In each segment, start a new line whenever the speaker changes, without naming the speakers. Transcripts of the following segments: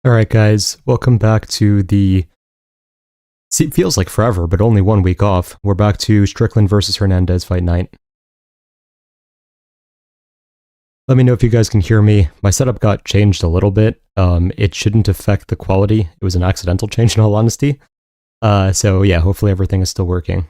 Alright guys, welcome back to the... See, it feels like forever, but only 1 week off. We're back to Strickland versus Hernandez Fight Night. Let me know if you guys can hear me. My setup got changed a little bit. It shouldn't affect the quality. It was an accidental change in all honesty. So yeah, hopefully everything is still working.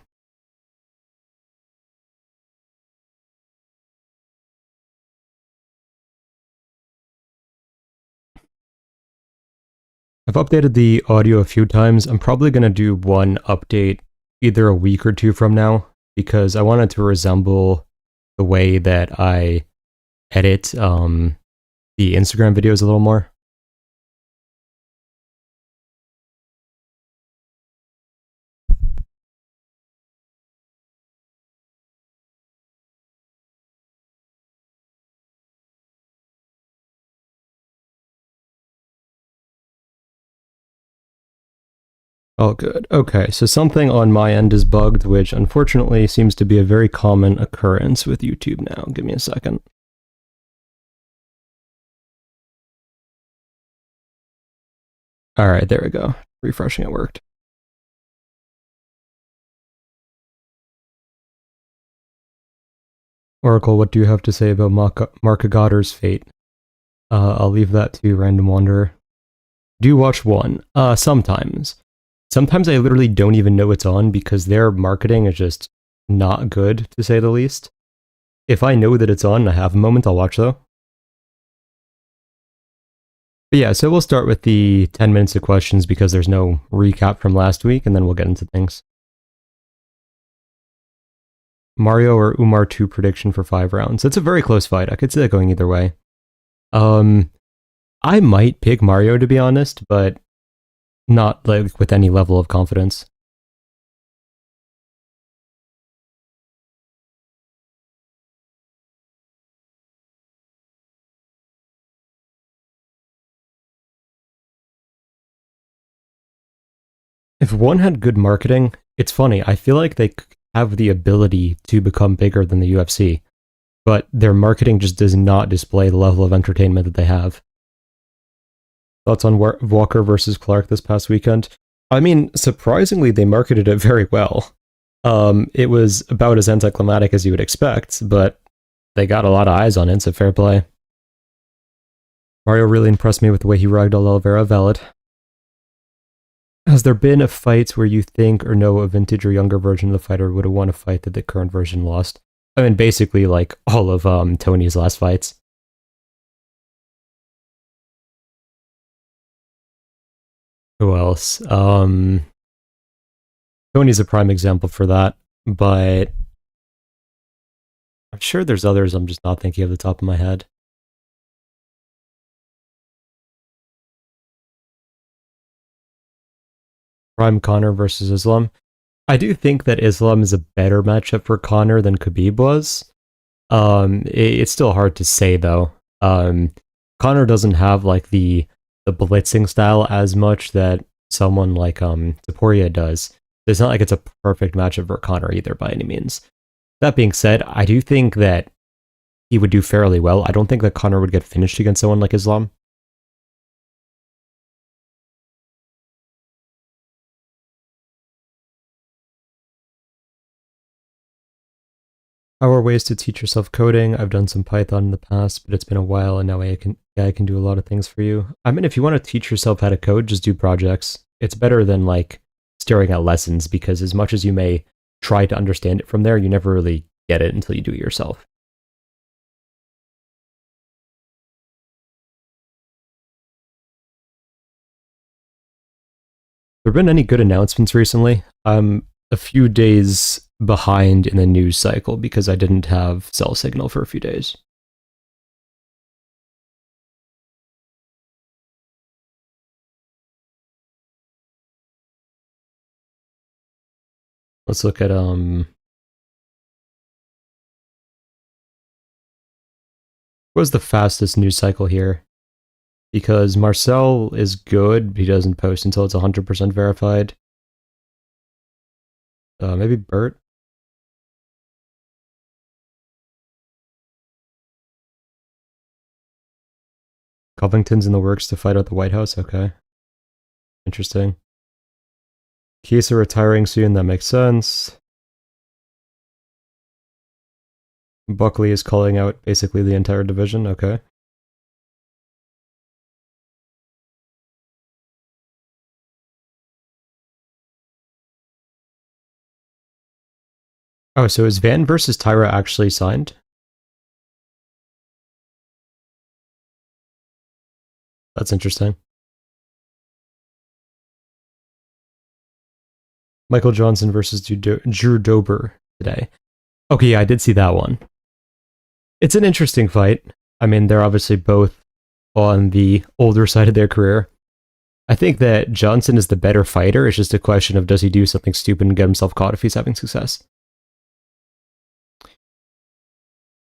I've updated the audio a few times. I'm probably going to do one update either a week or two from now, because I want it to resemble the way that I edit the Instagram videos a little more. Oh, good. Okay, so something on my end is bugged, which unfortunately seems to be a very common occurrence with YouTube now. Give me a second. Alright, there we go. Refreshing it worked. Oracle, what do you have to say about Marka Godder's fate? I'll leave that to Random Wanderer. Do you watch one? Sometimes. Sometimes I literally don't even know it's on because their marketing is just not good, to say the least. If I know that it's on and I have a moment, I'll watch though. But yeah, so we'll start with the 10 minutes of questions because there's no recap from last week, and then we'll get into things. Mario or Umar 2 prediction for 5 rounds. It's a very close fight. I could see that going either way. I might pick Mario, to be honest, but not like with any level of confidence. If one had good marketing, it's funny, I feel like they have the ability to become bigger than the UFC, but their marketing just does not display the level of entertainment that they have. Thoughts on Walker versus Clark this past weekend? I mean, surprisingly, they marketed it very well. It was about as anticlimactic as you would expect, but they got a lot of eyes on it, so fair play. Mario really impressed me with the way he ragdolled Oliveira. Valid. Has there been a fight where you think or know a vintage or younger version of the fighter would have won a fight that the current version lost? I mean, basically, like, all of Tony's last fights. Who else? Tony's a prime example for that, but I'm sure there's others I'm just not thinking of the top of my head. Prime Connor versus Islam. I do think that Islam is a better matchup for Connor than Khabib was. It's still hard to say though. Connor doesn't have like the blitzing style as much that someone like Coria does. It's not like it's a perfect matchup for Connor either by any means. That being said, I do think that he would do fairly well. I don't think that Connor would get finished against someone like Islam. How are ways to teach yourself coding? I've done some Python in the past, but it's been a while, and now I can do a lot of things for you. I mean, if you want to teach yourself how to code, just do projects. It's better than like staring at lessons, because as much as you may try to understand it from there, you never really get it until you do it yourself. There been any good announcements recently? I'm a few days behind in the news cycle because I didn't have cell signal for a few days. Let's look at what was the fastest news cycle here? Because Marcel is good, he doesn't post until it's 100% verified. Maybe Bert? Covington's in the works to fight at the White House. Okay. Interesting. Kisa retiring soon. That makes sense. Buckley is calling out basically the entire division. Okay. Oh, so is Van versus Tyra actually signed? That's interesting. Michael Johnson versus Drew Dober today. Okay, yeah, I did see that one. It's an interesting fight. I mean, they're obviously both on the older side of their career. I think that Johnson is the better fighter. It's just a question of does he do something stupid and get himself caught if he's having success.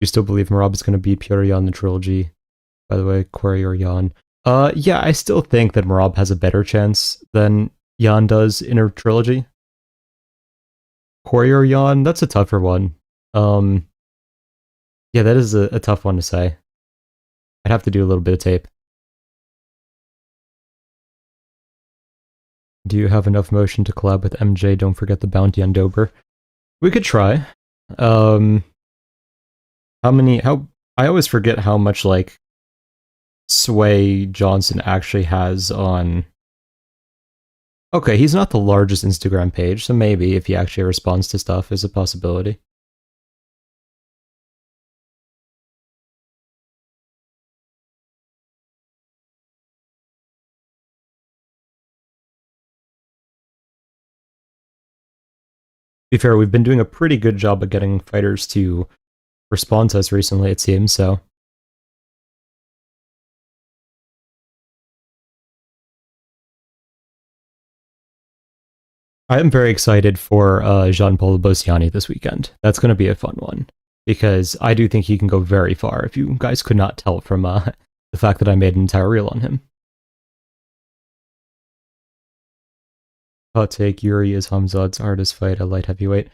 You still believe Merab is going to beat Pereira in the trilogy? By the way, Coria or Jan? Yeah, I still think that Merab has a better chance than Jan does in a trilogy. Coria or Jan? That's a tougher one. Yeah, that is a tough one to say. I'd have to do a little bit of tape. Do you have enough motion to collab with MJ? Don't forget the bounty on Dober. We could try. I always forget how much, like, sway Johnson actually has on... Okay, he's not the largest Instagram page, so maybe if he actually responds to stuff is a possibility. To be fair, we've been doing a pretty good job of getting fighters to respond to us recently, it seems, so... I am very excited for Jean-Paul Bosiani this weekend. That's going to be a fun one, because I do think he can go very far, if you guys could not tell from the fact that I made an entire reel on him. Hot take, Yuri is Hamzat's hardest fight at light heavyweight.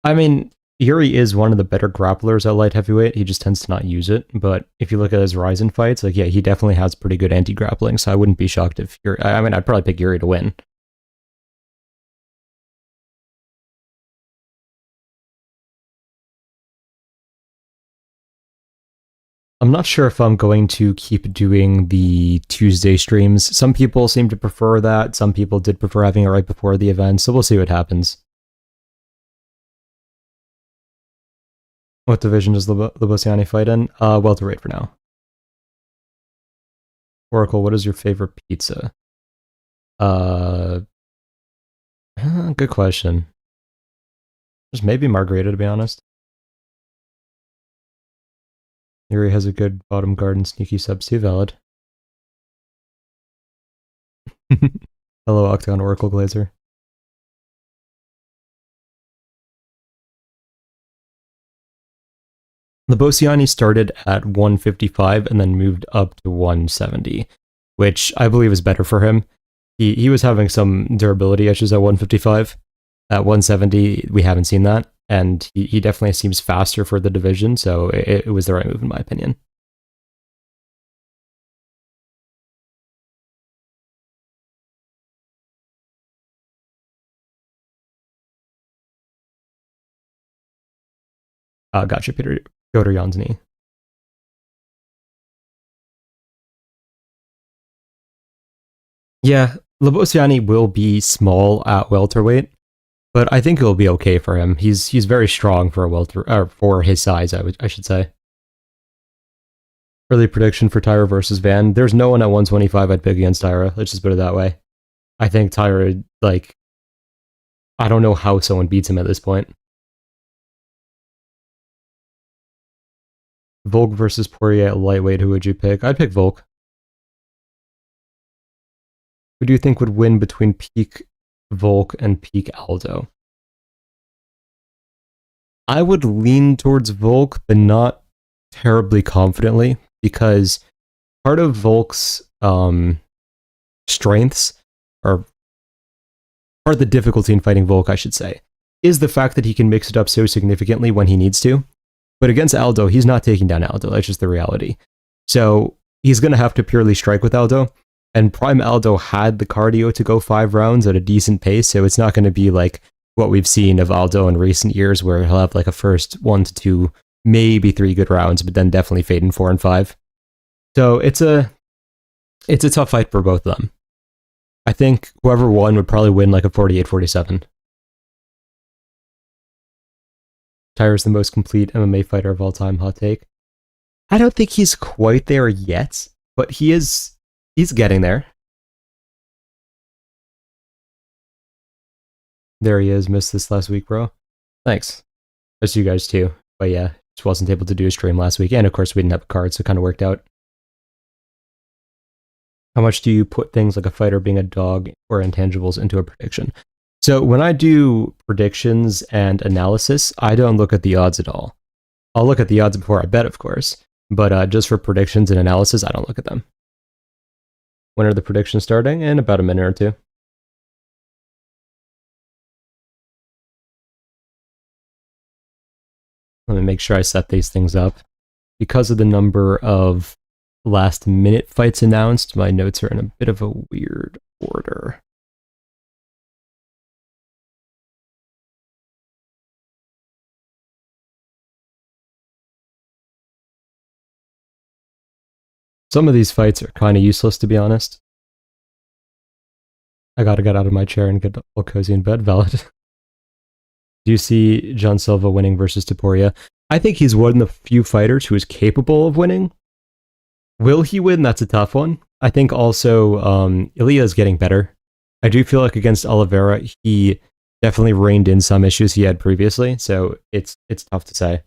I mean, Yuri is one of the better grapplers at light heavyweight. He just tends to not use it. But if you look at his Ryzen fights, like, yeah, he definitely has pretty good anti-grappling, so I wouldn't be shocked if Yuri... I mean, I'd probably pick Yuri to win. I'm not sure if I'm going to keep doing the Tuesday streams. Some people seem to prefer that. Some people did prefer having it right before the event, so we'll see what happens. What division does Lobosiani fight in? Welterweight for now. Oracle, what is your favorite pizza? Good question. Just maybe margarita, to be honest. Yuri has a good bottom guard and sneaky subs too, valid. Hello, Octagon Oracle Glazer. Lobosiani started at 155 and then moved up to 170, which I believe is better for him. He was having some durability issues at 155. At 170, we haven't seen that, and he definitely seems faster for the division, so it was the right move in my opinion. Gotcha, Peter. Piotr Jan's knee. Yeah, Lobosiani will be small at welterweight, but I think it'll be okay for him. He's very strong for a for his size, I should say. Early prediction for Tyra versus Van. There's no one at 125 I'd pick against Tyra. Let's just put it that way. I think Tyra, like, I don't know how someone beats him at this point. Volk versus Poirier at lightweight, who would you pick? I'd pick Volk. Who do you think would win between peak Volk and peak Aldo? I would lean towards Volk, but not terribly confidently, because part of Volk's strengths, or part of the difficulty in fighting Volk, I should say, is the fact that he can mix it up so significantly when he needs to. But against Aldo, he's not taking down Aldo. That's just the reality. So he's going to have to purely strike with Aldo. And Prime Aldo had the cardio to go 5 rounds at a decent pace, so it's not going to be like what we've seen of Aldo in recent years, where he'll have like a first 1 to 2, maybe 3 good rounds, but then definitely fade in 4 and 5. So it's a tough fight for both of them. I think whoever won would probably win like a 48-47. Tyra's the most complete MMA fighter of all time, hot take. I don't think he's quite there yet, but he's getting there. There he is, missed this last week, bro. Thanks. That's you guys too. But yeah, just wasn't able to do a stream last week, and of course we didn't have a card, so it kind of worked out. How much do you put things like a fighter being a dog or intangibles into a prediction? So when I do predictions and analysis, I don't look at the odds at all. I'll look at the odds before I bet, of course, but just for predictions and analysis, I don't look at them. When are the predictions starting? In about a minute or two. Let me make sure I set these things up. Because of the number of last minute fights announced, my notes are in a bit of a weird order. Some of these fights are kind of useless, to be honest. I gotta get out of my chair and get all cozy in bed. Valid. Do you see John Silva winning versus Topuria? I think he's one of the few fighters who is capable of winning. Will he win? That's a tough one. I think also Ilya is getting better. I do feel like against Oliveira, he definitely reined in some issues he had previously, so it's tough to say.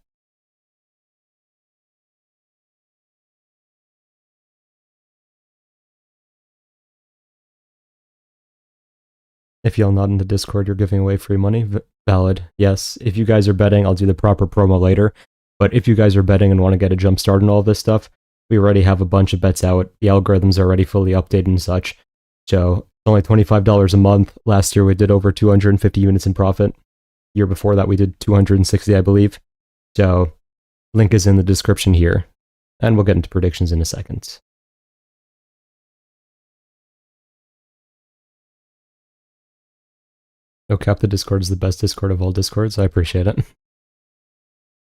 If y'all not in the Discord, you're giving away free money. Valid. Yes. If you guys are betting, I'll do the proper promo later. But if you guys are betting and want to get a jump start on all this stuff, we already have a bunch of bets out. The algorithms are already fully updated and such. So it's only $25 a month. Last year we did over 250 units in profit. Year before that we did 260, I believe. So link is in the description here. And we'll get into predictions in a second. No cap, the Discord is the best Discord of all Discords. I appreciate it.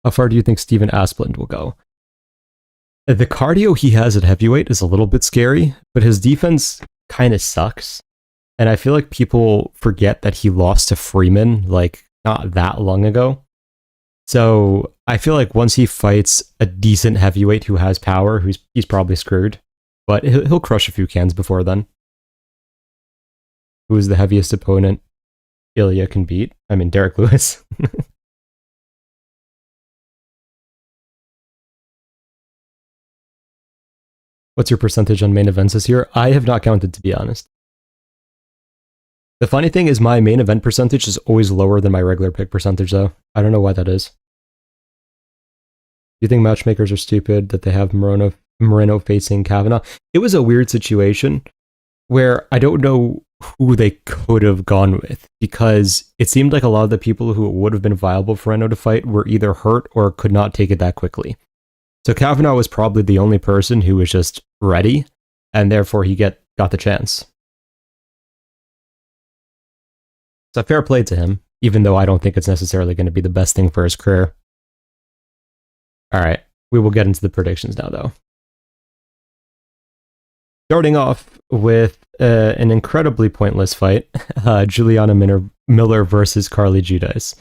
How far do you think Steven Asplund will go? The cardio he has at heavyweight is a little bit scary, but his defense kind of sucks. And I feel like people forget that he lost to Freeman, like, not that long ago. So I feel like once he fights a decent heavyweight who has power, he's probably screwed. But he'll crush a few cans before then. Who is the heaviest opponent Ilya can beat? I mean, Derek Lewis. What's your percentage on main events this year? I have not counted, to be honest. The funny thing is my main event percentage is always lower than my regular pick percentage, though. I don't know why that is. Do you think matchmakers are stupid that they have Moreno facing Kavanaugh? It was a weird situation where I don't know who they could have gone with, because it seemed like a lot of the people who would have been viable for Moreno to fight were either hurt or could not take it that quickly. So Kavanaugh was probably the only person who was just ready, and therefore he got the chance. So fair play to him, even though I don't think it's necessarily going to be the best thing for his career. Alright, we will get into the predictions now, though. Starting off with an incredibly pointless fight, Juliana Miller versus Carly Giudice.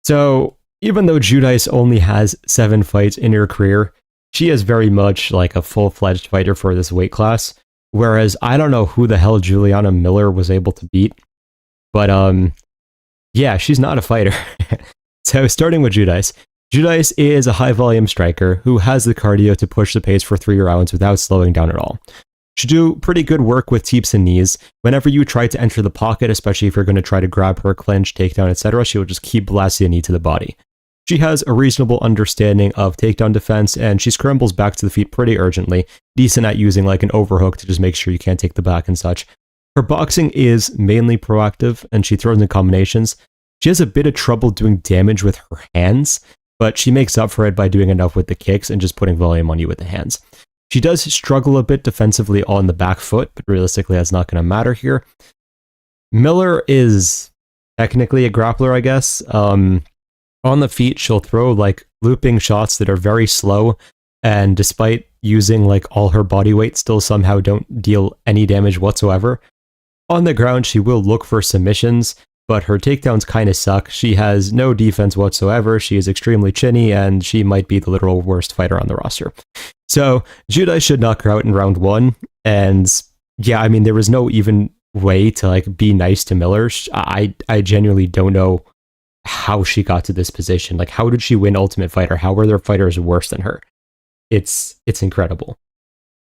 So, even though Giudice only has 7 fights in her career, she is very much like a full-fledged fighter for this weight class, whereas I don't know who the hell Juliana Miller was able to beat, but yeah, she's not a fighter. So starting with Giudice. Giudice is a high-volume striker who has the cardio to push the pace for 3 rounds without slowing down at all. She do pretty good work with teeps and knees. Whenever you try to enter the pocket, especially if you're going to try to grab her, clinch, takedown, etc., she will just keep blasting a knee to the body. She has a reasonable understanding of takedown defense, and she scrambles back to the feet pretty urgently, decent at using like an overhook to just make sure you can't take the back and such. Her boxing is mainly proactive, and she throws in combinations. She has a bit of trouble doing damage with her hands, but she makes up for it by doing enough with the kicks and just putting volume on you with the hands. She does struggle a bit defensively on the back foot, but realistically that's not going to matter here. Miller is technically a grappler, I guess. On the feet, she'll throw like looping shots that are very slow, and despite using like all her body weight, still somehow don't deal any damage whatsoever. On the ground, she will look for submissions, but her takedowns kind of suck. She has no defense whatsoever. She is extremely chinny, and she might be the literal worst fighter on the roster. So Giudice should knock her out in round 1, and yeah, I mean, there was no even way to like be nice to Miller. I genuinely don't know how she got to this position. Like, how did she win Ultimate Fighter? How were there fighters worse than her? It's incredible.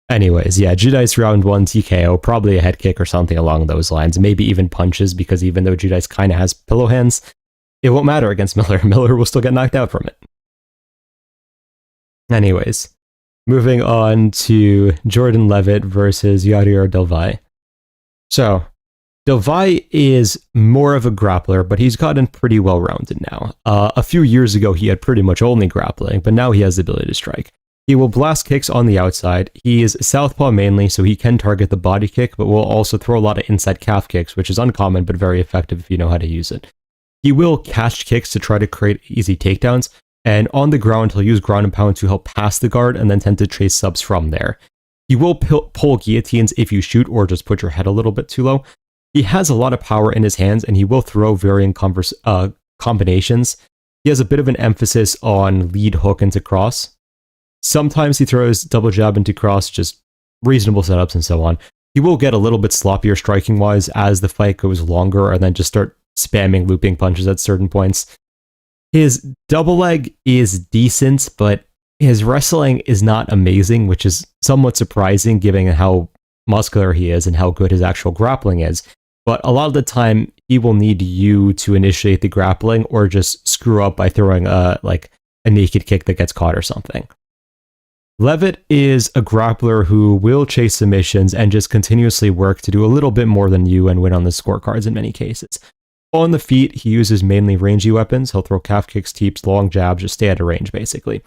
Anyways, yeah, Giudice round 1 TKO, probably a head kick or something along those lines. Maybe even punches, because even though Giudice kind of has pillow hands, it won't matter against Miller. Miller will still get knocked out from it. Anyways, moving on to Jordan Levitt versus Yair Delvaj. So, Delvaj is more of a grappler, but he's gotten pretty well rounded now. A few years ago, he had pretty much only grappling, but now he has the ability to strike. He will blast kicks on the outside. He is southpaw mainly, so he can target the body kick, but will also throw a lot of inside calf kicks, which is uncommon, but very effective if you know how to use it. He will catch kicks to try to create easy takedowns, and on the ground, he'll use ground and pound to help pass the guard and then tend to chase subs from there. He will pull guillotines if you shoot or just put your head a little bit too low. He has a lot of power in his hands, and he will throw varying combinations. He has a bit of an emphasis on lead hook into cross. Sometimes he throws double jab into cross, just reasonable setups and so on. He will get a little bit sloppier striking-wise as the fight goes longer, and then just start spamming looping punches at certain points. His double leg is decent, but his wrestling is not amazing, which is somewhat surprising given how muscular he is and how good his actual grappling is. But a lot of the time, he will need you to initiate the grappling or just screw up by throwing a naked kick that gets caught or something. Levitt is a grappler who will chase submissions and just continuously work to do a little bit more than you and win on the scorecards in many cases. On the feet, he uses mainly rangy weapons. He'll throw calf kicks, teeps, long jabs, just stay out of range, basically.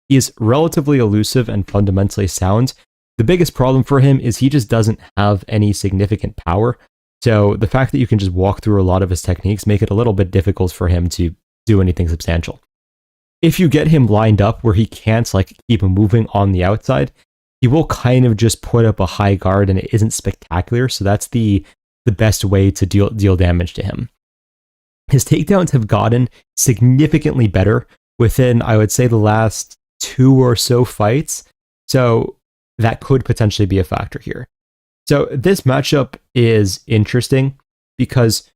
He is relatively elusive and fundamentally sound. The biggest problem for him is he just doesn't have any significant power. So the fact that you can just walk through a lot of his techniques make it a little bit difficult for him to do anything substantial. If you get him lined up where he can't keep moving on the outside, he will kind of just put up a high guard and it isn't spectacular. So that's the best way to deal damage to him. His takedowns have gotten significantly better within, I would say, the last 2 or so fights. So that could potentially be a factor here. So this matchup is interesting because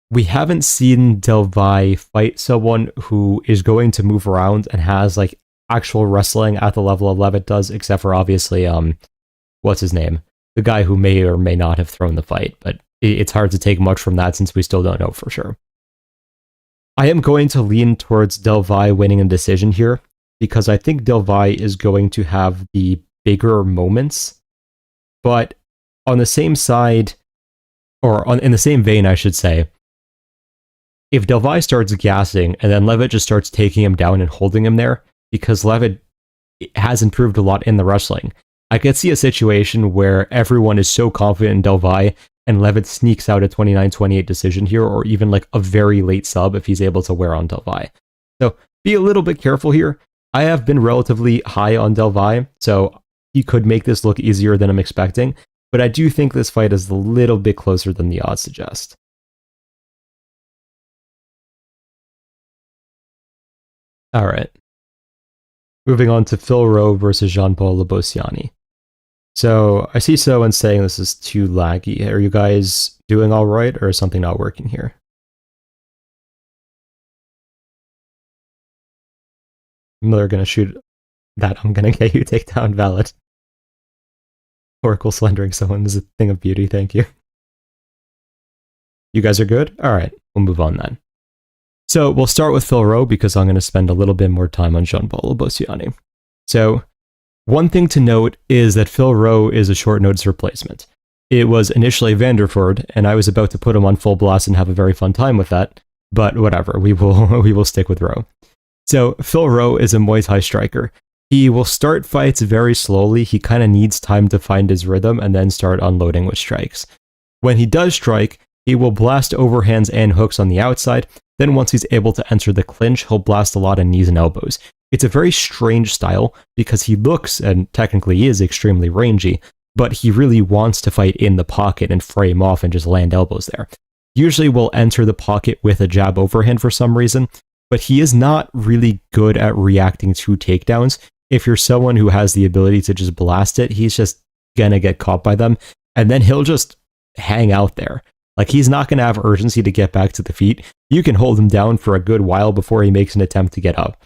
we haven't seen Delvaj fight someone who is going to move around and has actual wrestling at the level of Levitt does, except for obviously, what's his name? The guy who may or may not have thrown the fight, but it's hard to take much from that since we still don't know for sure. I am going to lean towards Delvaj winning a decision here because I think Delvaj is going to have the bigger moments, but on the same side, in the same vein, I should say, if Delvaj starts gassing and then Levitt just starts taking him down and holding him there, because Levitt has improved a lot in the wrestling, I could see a situation where everyone is so confident in Delvaj and Levitt sneaks out a 29-28 decision here, or even a very late sub if he's able to wear on Delvaj. So be a little bit careful here. I have been relatively high on Delvaj, so he could make this look easier than I'm expecting, but I do think this fight is a little bit closer than the odds suggest. All right. Moving on to Phil Rowe versus Jean-Paul Labosiani. So I see someone saying this is too laggy. Are you guys doing all right, or is something not working here? Miller gonna shoot that. I'm gonna get you takedown valid. Oracle slandering someone is a thing of beauty. Thank you. You guys are good? All right, we'll move on then. So we'll start with Phil Rowe because I'm going to spend a little bit more time on Jean-Paul Labosiani. So one thing to note is that Phil Rowe is a short notice replacement. It was initially Vanderford, and I was about to put him on full blast and have a very fun time with that, but whatever, we will stick with Rowe. So Phil Rowe is a Muay Thai striker. He will start fights very slowly. He kind of needs time to find his rhythm and then start unloading with strikes. When he does strike, he will blast overhands and hooks on the outside. Then once he's able to enter the clinch, he'll blast a lot of knees and elbows. It's a very strange style because he looks, and technically is, extremely rangy, but he really wants to fight in the pocket and frame off and just land elbows there. Usually will enter the pocket with a jab overhand for some reason, but he is not really good at reacting to takedowns. If you're someone who has the ability to just blast it, he's just gonna get caught by them, and then he'll just hang out there. Like, he's not gonna have urgency to get back to the feet. You can hold him down for a good while before he makes an attempt to get up.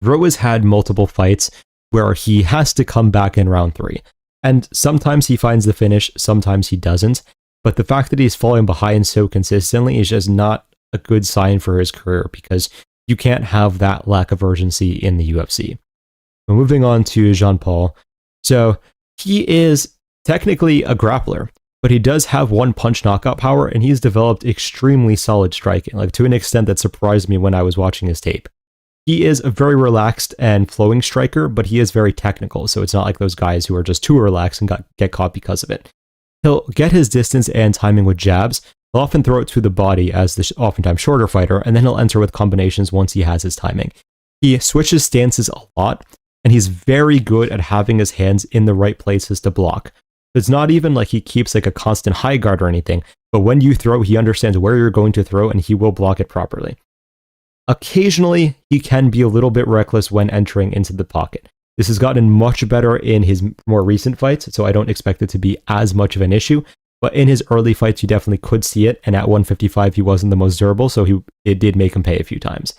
Ro has had multiple fights where he has to come back in round 3. And sometimes he finds the finish, sometimes he doesn't. But the fact that he's falling behind so consistently is just not a good sign for his career, because you can't have that lack of urgency in the UFC. But moving on to Jean-Paul. So he is technically a grappler, but he does have one punch knockout power, and he's developed extremely solid striking, like to an extent that surprised me when I was watching his tape. He is a very relaxed and flowing striker, but he is very technical, so it's not like those guys who are just too relaxed and get caught because of it. He'll get his distance and timing with jabs. He'll often throw it to the body as the oftentimes shorter fighter, and then he'll enter with combinations once he has his timing. He switches stances a lot, and he's very good at having his hands in the right places to block. It's not even like he keeps like a constant high guard or anything, but when you throw, he understands where you're going to throw, and he will block it properly. Occasionally, he can be a little bit reckless when entering into the pocket. This has gotten much better in his more recent fights, so I don't expect it to be as much of an issue. But in his early fights, you definitely could see it, and at 155, he wasn't the most durable, so it did make him pay a few times.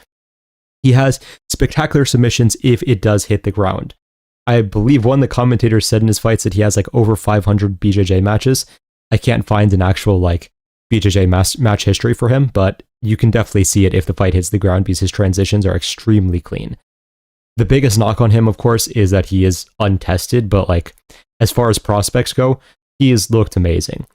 He has spectacular submissions if it does hit the ground. I believe one of the commentators said in his fights that he has like over 500 BJJ matches. I can't find an actual like BJJ match history for him, but you can definitely see it if the fight hits the ground because his transitions are extremely clean. The biggest knock on him, of course, is that he is untested, but like as far as prospects go, he has looked amazing.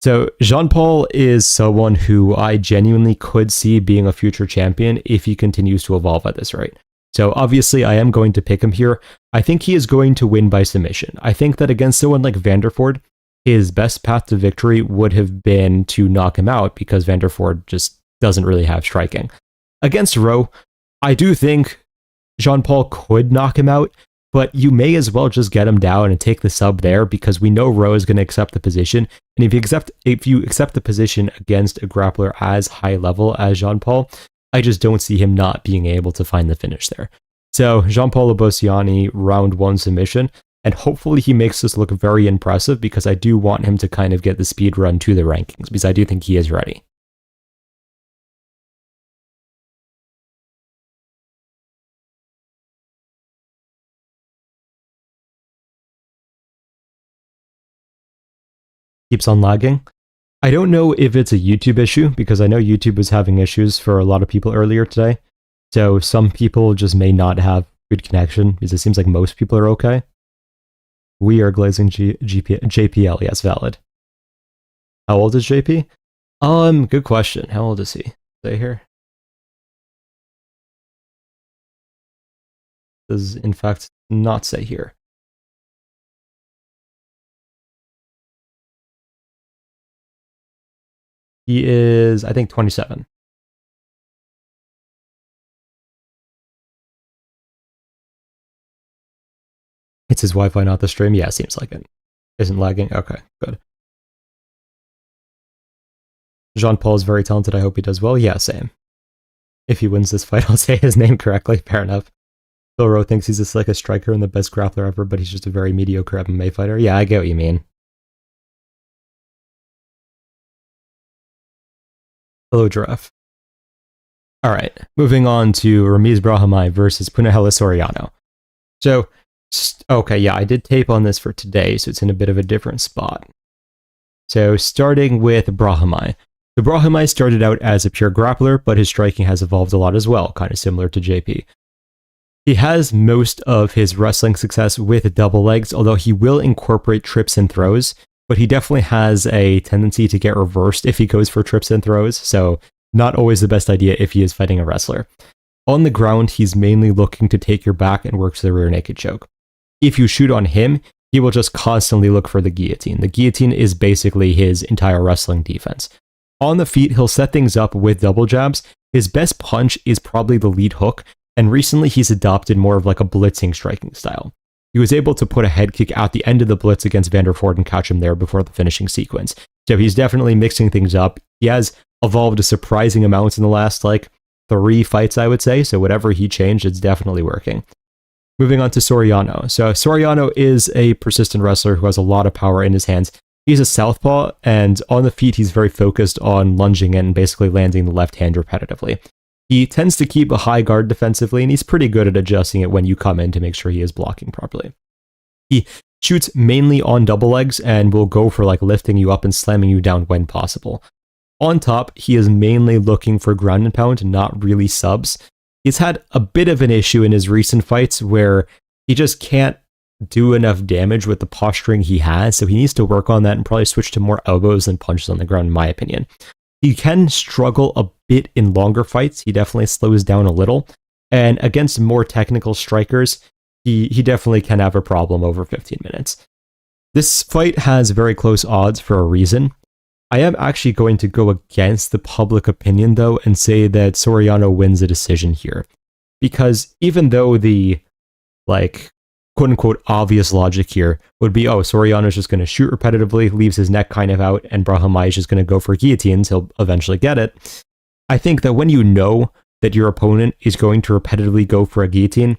So Jean-Paul is someone who I genuinely could see being a future champion if he continues to evolve at this rate. So obviously I am going to pick him here. I think he is going to win by submission. I think that against someone like Vanderford, his best path to victory would have been to knock him out because Vanderford just doesn't really have striking. Against Ro, I do think Jean-Paul could knock him out, but you may as well just get him down and take the sub there because we know Ro is going to accept the position. And if you accept the position against a grappler as high level as Jean-Paul, I just don't see him not being able to find the finish there. So Jean-Paul Lobosiani, round 1 submission, and hopefully he makes this look very impressive because I do want him to kind of get the speed run to the rankings because I do think he is ready. Keeps on lagging. I don't know if it's a YouTube issue because I know YouTube was having issues for a lot of people earlier today. So some people just may not have good connection because it seems like most people are okay. We are glazing JPL, yes, valid. How old is JP? Good question. How old is he? Say here. Does in fact not say here. He is, I think, 27. It's his Wi-Fi, not the stream? Yeah, seems like it. Isn't lagging? Okay, good. Jean-Paul is very talented. I hope he does well. Yeah, same. If he wins this fight, I'll say his name correctly. Fair enough. Phil Rowe thinks he's the slickest striker and the best grappler ever, but he's just a very mediocre MMA fighter. Yeah, I get what you mean. Hello, Geoff. Alright, moving on to Ramiz Brahimaj versus Punahele Soriano. So, okay, yeah, I did tape on this for today, so it's in a bit of a different spot. So, starting with Brahimaj. The Brahimaj started out as a pure grappler, but his striking has evolved a lot as well, kind of similar to JP. He has most of his wrestling success with double legs, although he will incorporate trips and throws, but he definitely has a tendency to get reversed if he goes for trips and throws, so not always the best idea if he is fighting a wrestler. On the ground, he's mainly looking to take your back and work to the rear naked choke. If you shoot on him, he will just constantly look for the guillotine. The guillotine is basically his entire wrestling defense. On the feet, he'll set things up with double jabs. His best punch is probably the lead hook, and recently he's adopted more of like a blitzing striking style. He was able to put a head kick at the end of the blitz against Vanderford and catch him there before the finishing sequence. So he's definitely mixing things up. He has evolved a surprising amount in the last 3 fights, I would say. So whatever he changed, it's definitely working. Moving on to Soriano. So Soriano is a persistent wrestler who has a lot of power in his hands. He's a southpaw, and on the feet, he's very focused on lunging and basically landing the left hand repetitively. He tends to keep a high guard defensively, and he's pretty good at adjusting it when you come in to make sure he is blocking properly. He shoots mainly on double legs and will go for lifting you up and slamming you down when possible. On top, he is mainly looking for ground and pound, not really subs. He's had a bit of an issue in his recent fights where he just can't do enough damage with the posturing he has, so he needs to work on that and probably switch to more elbows than punches on the ground, in my opinion. He can struggle a bit in longer fights. He definitely slows down a little. And against more technical strikers, he definitely can have a problem over 15 minutes. This fight has very close odds for a reason. I am actually going to go against the public opinion, though, and say that Soriano wins a decision here. Because even though the, quote-unquote obvious logic here would be, Soriano's just going to shoot repetitively, leaves his neck kind of out, and Brahimaj is just going to go for guillotines, he'll eventually get it. I think that when you know that your opponent is going to repetitively go for a guillotine,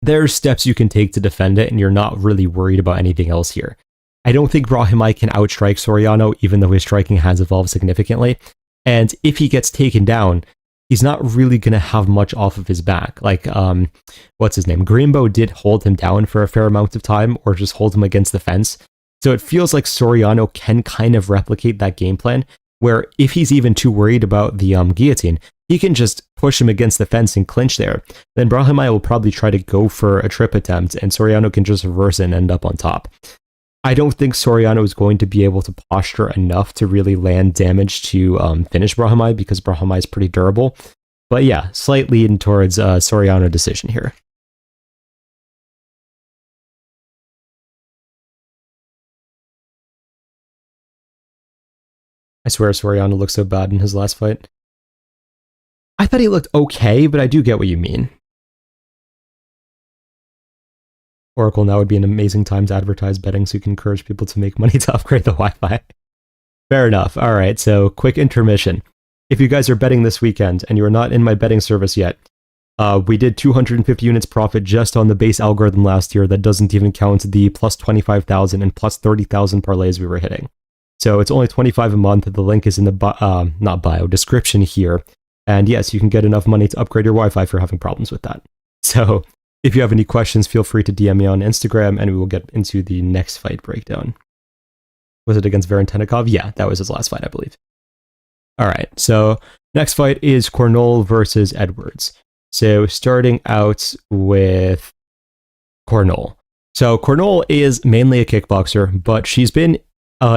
there's steps you can take to defend it, and you're not really worried about anything else here. I don't think Brahimaj can outstrike Soriano, even though his striking has evolved significantly. And if he gets taken down, he's not really going to have much off of his back. What's his name? Greenbow did hold him down for a fair amount of time, or just hold him against the fence. So it feels like Soriano can kind of replicate that game plan, where if he's even too worried about the guillotine, he can just push him against the fence and clinch there. Then Brahimaj will probably try to go for a trip attempt, and Soriano can just reverse it and end up on top. I don't think Soriano is going to be able to posture enough to really land damage to finish Brahimaj, because Brahimaj is pretty durable. But yeah, slight lean towards Soriano decision here. I swear Soriano looked so bad in his last fight. I thought he looked okay, but I do get what you mean. Oracle, now would be an amazing time to advertise betting so you can encourage people to make money to upgrade the Wi-Fi. Fair enough. All right, so quick intermission. If you guys are betting this weekend and you are not in my betting service yet, we did 250 units profit just on the base algorithm last year. That doesn't even count the plus 25,000 and plus 30,000 parlays we were hitting. So it's only 25 a month. The link is in the description here. And yes, you can get enough money to upgrade your Wi-Fi if you're having problems with that. So if you have any questions, feel free to DM me on Instagram, and we will get into the next fight breakdown. Was it against Varentenikov? Yeah, that was his last fight, I believe. All right, so next fight is Cornolle versus Edwards. So starting out with Cornolle. So Cornolle is mainly a kickboxer, but she's been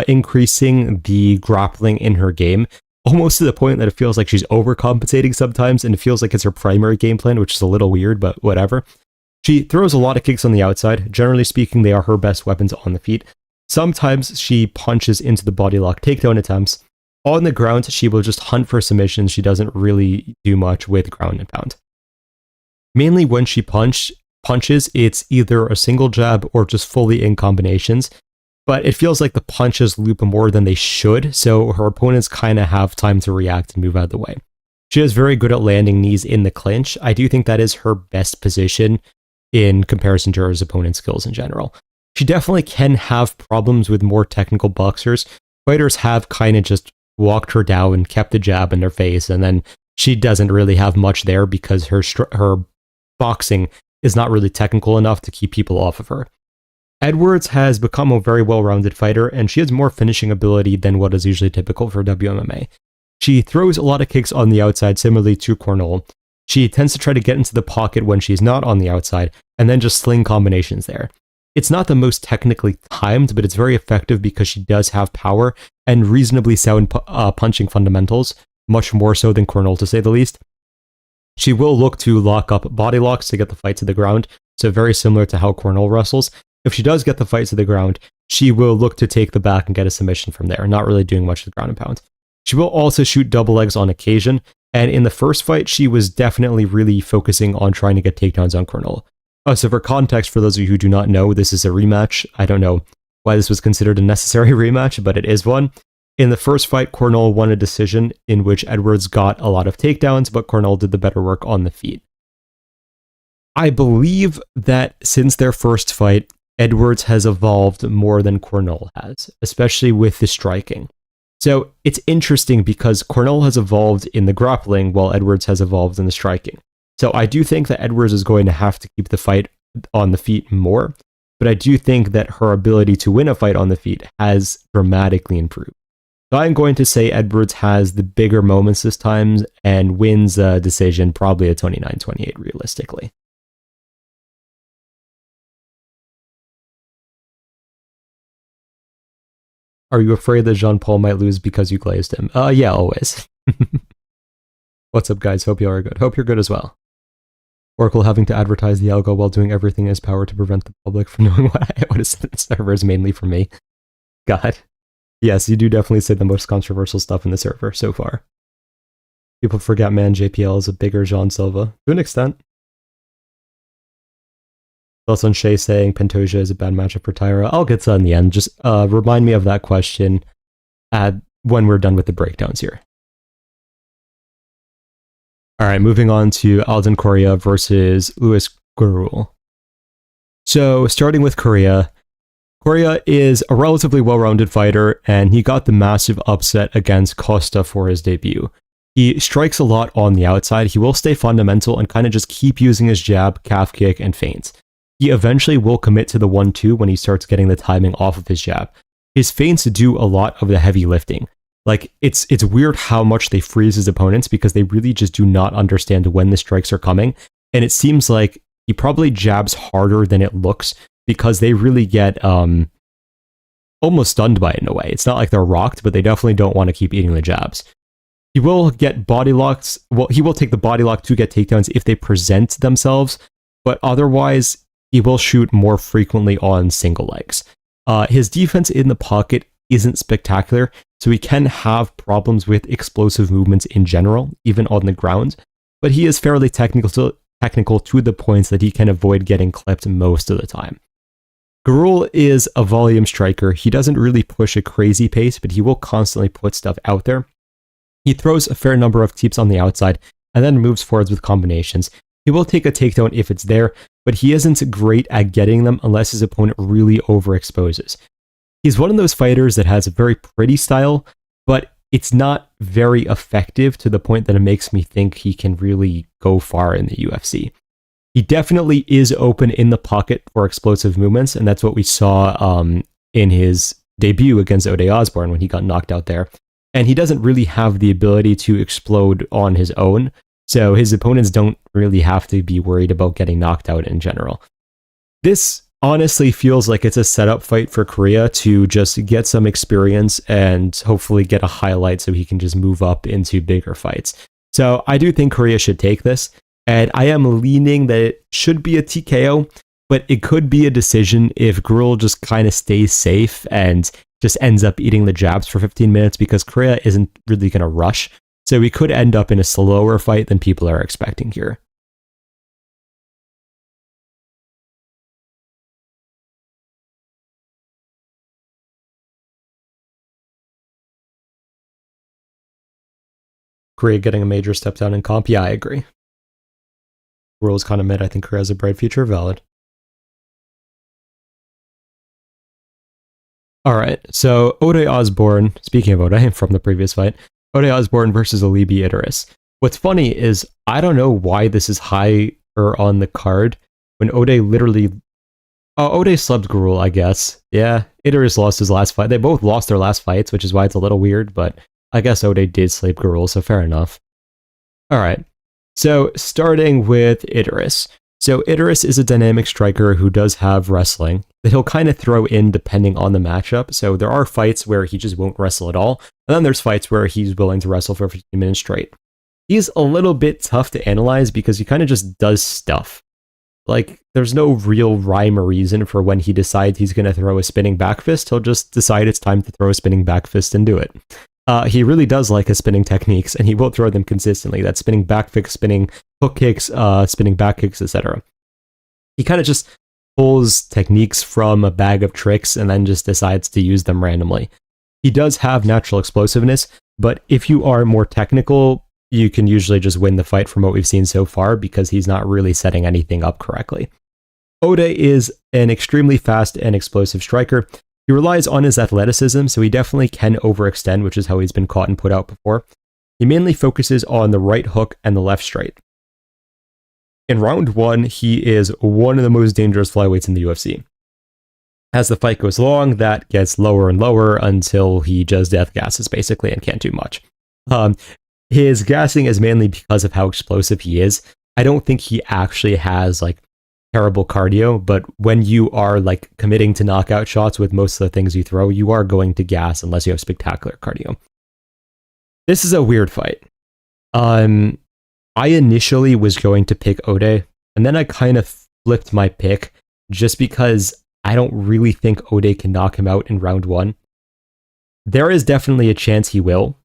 increasing the grappling in her game, almost to the point that it feels like she's overcompensating sometimes, and it feels like it's her primary game plan, which is a little weird, but whatever. She throws a lot of kicks on the outside. Generally speaking, they are her best weapons on the feet. Sometimes she punches into the body lock takedown attempts. On the ground, she will just hunt for submissions. She doesn't really do much with ground and pound. Mainly when she punches, it's either a single jab or just fully in combinations. But it feels like the punches loop more than they should, so her opponents kind of have time to react and move out of the way. She is very good at landing knees in the clinch. I do think that is her best position in comparison to her opponent's skills in general. She definitely can have problems with more technical boxers. Fighters have kind of just walked her down and kept the jab in their face, and then she doesn't really have much there because her boxing is not really technical enough to keep people off of her. Edwards has become a very well-rounded fighter, and she has more finishing ability than what is usually typical for WMMA. She throws a lot of kicks on the outside, similarly to Cornolle. She tends to try to get into the pocket when she's not on the outside, and then just sling combinations there. It's not the most technically timed, but it's very effective because she does have power and reasonably sound punching fundamentals, much more so than Cornolle, to say the least. She will look to lock up body locks to get the fight to the ground, so very similar to how Cornolle wrestles. If she does get the fight to the ground, she will look to take the back and get a submission from there, not really doing much with ground and pound. She will also shoot double legs on occasion, and in the first fight, she was definitely really focusing on trying to get takedowns on Cornolle. So for context, for those of you who do not know, this is a rematch. I don't know why this was considered a necessary rematch, but it is one. In the first fight, Cornolle won a decision in which Edwards got a lot of takedowns, but Cornolle did the better work on the feet. I believe that since their first fight, Edwards has evolved more than Cornolle has, especially with the striking. So it's interesting because Cornolle has evolved in the grappling while Edwards has evolved in the striking. So I do think that Edwards is going to have to keep the fight on the feet more, but I do think that her ability to win a fight on the feet has dramatically improved. So I'm going to say Edwards has the bigger moments this time and wins a decision, probably a 29-28 realistically. Are you afraid that Jean-Paul might lose because you glazed him? Yeah, always. What's up, guys? Hope you are good. Hope you're good as well. Oracle having to advertise the algo while doing everything in his power to prevent the public from knowing what is in the servers, mainly for me. God. Yes, you do definitely say the most controversial stuff in the server so far. People forget, man, JPL is a bigger Jean Silva. To an extent. Also on Shay saying Pantoja is a bad matchup for Tyra. I'll get to that in the end. Just remind me of that question when we're done with the breakdowns here. Alright, moving on to Alden Coria versus Louis Gurule. So, starting with Coria. Coria is a relatively well-rounded fighter, and he got the massive upset against Costa for his debut. He strikes a lot on the outside. He will stay fundamental and kind of just keep using his jab, calf kick, and feints. He eventually will commit to the 1-2 when he starts getting the timing off of his jab. His feints do a lot of the heavy lifting. Like, it's weird how much they freeze his opponents because they really just do not understand when the strikes are coming. And it seems like he probably jabs harder than it looks because they really get almost stunned by it in a way. It's not like they're rocked, but they definitely don't want to keep eating the jabs. He will get body locks. Well, he will take the body lock to get takedowns if they present themselves, but otherwise, he will shoot more frequently on single legs. His defense in the pocket isn't spectacular, so he can have problems with explosive movements in general, even on the ground, but he is fairly technical to the points that he can avoid getting clipped most of the time. Gurule is a volume striker. He doesn't really push a crazy pace, but he will constantly put stuff out there. He throws a fair number of teeps on the outside and then moves forwards with combinations. He will take a takedown if it's there, but he isn't great at getting them unless his opponent really overexposes. He's one of those fighters that has a very pretty style, but it's not very effective to the point that it makes me think he can really go far in the UFC. He definitely is open in the pocket for explosive movements, and that's what we saw in his debut against Osbourne when he got knocked out there. And he doesn't really have the ability to explode on his own, so his opponents don't really have to be worried about getting knocked out in general. This honestly feels like it's a setup fight for Coria to just get some experience and hopefully get a highlight so he can just move up into bigger fights. So I do think Coria should take this, and I am leaning that it should be a TKO, but it could be a decision if Gurule just kind of stays safe and just ends up eating the jabs for 15 minutes because Coria isn't really going to rush. So we could end up in a slower fight than people are expecting here. Coria getting a major step down in comp? Yeah, I agree. Gurule's kind of mid. I think Coria has a bright future. Valid. Alright, so Osbourne, speaking of Ode from the previous fight, Osbourne versus Alibi Idris. What's funny is, I don't know why this is higher on the card, when Ode literally... Oh, Ode slept Gurule, I guess. Yeah, Idris lost his last fight. They both lost their last fights, which is why it's a little weird, but I guess Ode did sleep Gurule, so fair enough. Alright, so starting with Idris. So Idris is a dynamic striker who does have wrestling that he'll kind of throw in depending on the matchup. So there are fights where he just won't wrestle at all, and then there's fights where he's willing to wrestle for 15 minutes straight. he's a little bit tough to analyze because he kind of just does stuff. Like, there's no real rhyme or reason for when he decides he's going to throw a spinning back fist. He'll just decide it's time to throw a spinning back fist and do it. He really does like his spinning techniques, and he will throw them consistently. That's spinning back kicks, spinning hook kicks, spinning back kicks, etc. He kind of just pulls techniques from a bag of tricks and then just decides to use them randomly. He does have natural explosiveness, but if you are more technical, you can usually just win the fight from what we've seen so far because he's not really setting anything up correctly. Ode is an extremely fast and explosive striker. He relies on his athleticism, so he definitely can overextend, which is how he's been caught and put out before. He mainly focuses on the right hook and the left straight. In round 1, he is one of the most dangerous flyweights in the UFC. As the fight goes along, that gets lower and lower until he just death gasses, basically, and can't do much. His gassing is mainly because of how explosive he is. I don't think he actually has, like, terrible cardio, but when you are, like, committing to knockout shots with most of the things you throw, you are going to gas unless you have spectacular cardio. This is a weird fight. I initially was going to pick Ode, and then I kind of flipped my pick just because I don't really think Ode can knock him out in round 1. There is definitely a chance he will,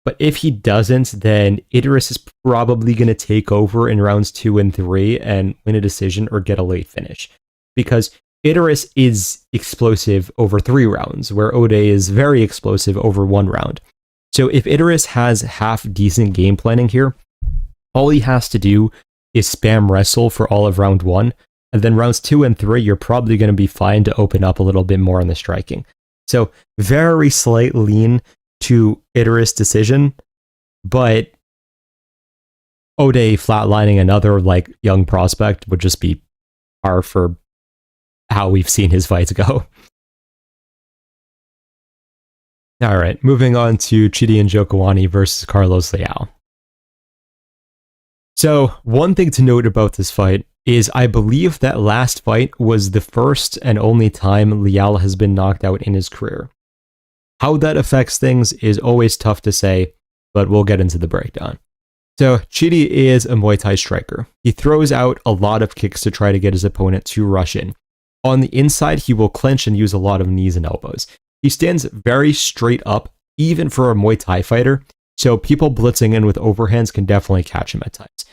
but if he doesn't, then Idris is probably going to take over in rounds 2 and 3 and win a decision or get a late finish. Because Idris is explosive over 3 rounds, where Ode is very explosive over 1 round. So if Idris has half decent game planning here, all he has to do is spam wrestle for all of round 1, and then rounds 2 and 3, you're probably going to be fine to open up a little bit more on the striking. So very slight lean to Idris decision, but Ode flatlining another like young prospect would just be par for how we've seen his fights go. All right, moving on to Chidi and Njokuani versus Carlos Leal. So one thing to note about this fight is I believe that last fight was the first and only time Leal has been knocked out in his career. How that affects things is always tough to say, but we'll get into the breakdown. So, Chidi is a Muay Thai striker. He throws out a lot of kicks to try to get his opponent to rush in. On the inside, he will clinch and use a lot of knees and elbows. He stands very straight up, even for a Muay Thai fighter, so people blitzing in with overhands can definitely catch him at times.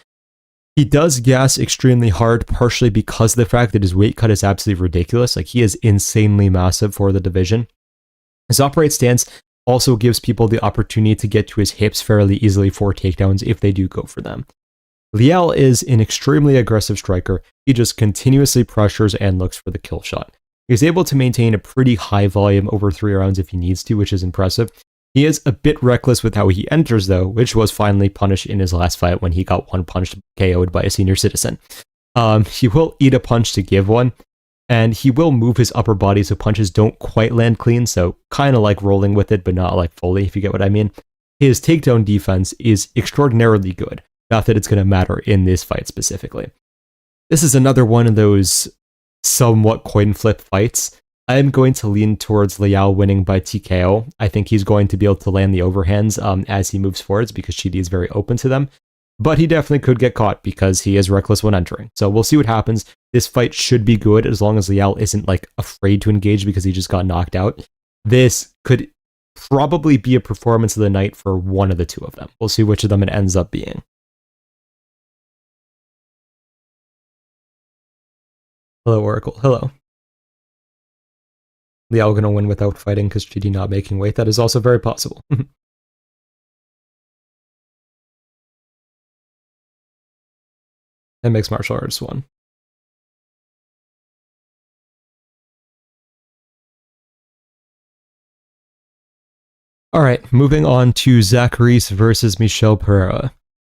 He does gas extremely hard, partially because of the fact that his weight cut is absolutely ridiculous. Like, he is insanely massive for the division. His upright stance also gives people the opportunity to get to his hips fairly easily for takedowns if they do go for them. Leal is an extremely aggressive striker. He just continuously pressures and looks for the kill shot. He's able to maintain a pretty high volume over 3 rounds if he needs to, which is impressive. He is a bit reckless with how he enters, though, which was finally punished in his last fight when he got one punched KO'd by a senior citizen. He will eat a punch to give one, and he will move his upper body so punches don't quite land clean, so kind of like rolling with it, but not like fully, if you get what I mean. His takedown defense is extraordinarily good, not that it's going to matter in this fight specifically. This is another one of those somewhat coin flip fights. I am going to lean towards Leal winning by TKO. I think he's going to be able to land the overhands as he moves forwards because Chidi is very open to them. But he definitely could get caught because he is reckless when entering. So we'll see what happens. This fight should be good as long as Leal isn't like afraid to engage because he just got knocked out. This could probably be a performance of the night for one of the two of them. We'll see which of them it ends up being. Hello, Oracle. Hello. Leal going to win without fighting because Chidi not making weight. That is also very possible. And mixed martial arts won. Alright, moving on to Zach Reese versus Michel Pereira.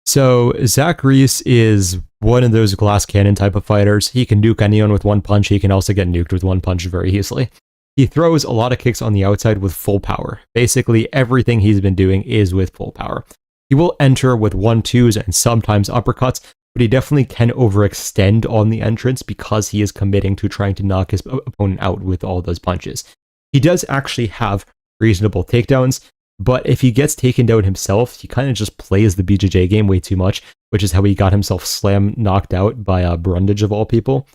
So, Zach Reese is one of those glass cannon type of fighters. He can nuke anyone with one punch. He can also get nuked with one punch very easily. He throws a lot of kicks on the outside with full power. Basically, everything he's been doing is with full power. He will enter with 1-2s and sometimes uppercuts, but he definitely can overextend on the entrance because he is committing to trying to knock his opponent out with all those punches. He does actually have reasonable takedowns, But if he gets taken down himself, he kind of just plays the BJJ game way too much, which is how he got himself knocked out by Brundage of all people.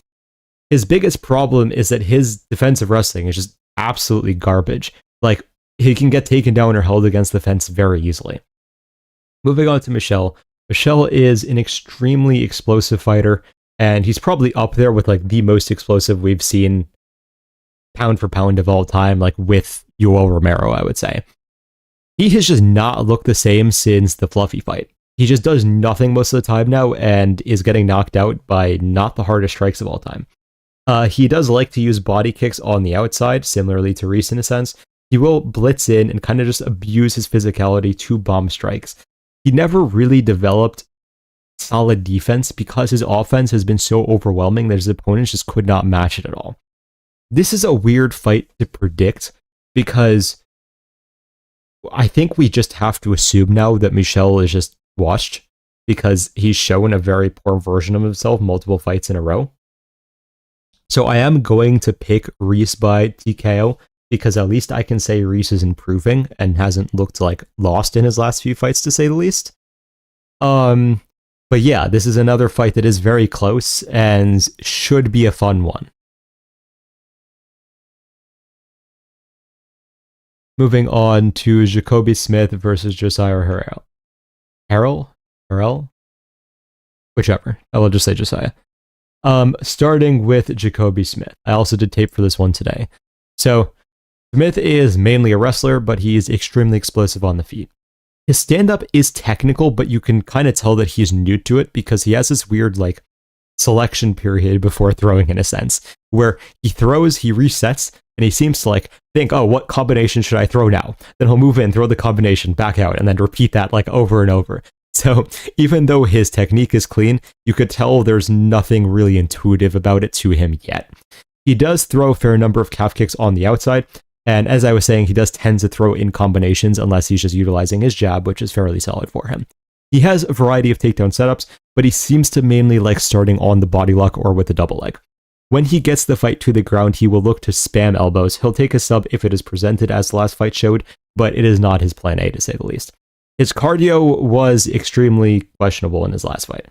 His biggest problem is that his defensive wrestling is just absolutely garbage. Like, he can get taken down or held against the fence very easily. Moving on to Michel. Michel is an extremely explosive fighter, and he's probably up there with like the most explosive we've seen pound for pound of all time, like with Yoel Romero, I would say. He has just not looked the same since the Fluffy fight. He just does nothing most of the time now and is getting knocked out by not the hardest strikes of all time. He does like to use body kicks on the outside, similarly to Reese in a sense. He will blitz in and kind of just abuse his physicality to bomb strikes. He never really developed solid defense because his offense has been so overwhelming that his opponents just could not match it at all. This is a weird fight to predict because I think we just have to assume now that Michel is just washed because he's shown a very poor version of himself multiple fights in a row. So I am going to pick Reese by TKO because at least I can say Reese is improving and hasn't looked like lost in his last few fights, to say the least. But yeah, this is another fight that is very close and should be a fun one. Moving on to Jacobe Smith versus Josiah Harrell. Harrell? Whichever. I will just say Josiah. Starting with Jacobe Smith. I also did tape for this one today. So, Smith is mainly a wrestler, but he is extremely explosive on the feet. His stand-up is technical, but you can kind of tell that he's new to it because he has this weird, like, selection period before throwing, in a sense, where he throws, he resets, and he seems to, like, think, oh, what combination should I throw now? Then he'll move in, throw the combination, back out, and then repeat that, like, over and over. So, even though his technique is clean, you could tell there's nothing really intuitive about it to him yet. He does throw a fair number of calf kicks on the outside, and as I was saying, he does tend to throw in combinations unless he's just utilizing his jab, which is fairly solid for him. He has a variety of takedown setups, but he seems to mainly like starting on the body lock or with a double leg. When he gets the fight to the ground, he will look to spam elbows. He'll take a sub if it is presented as the last fight showed, but it is not his plan A, to say the least. His cardio was extremely questionable in his last fight.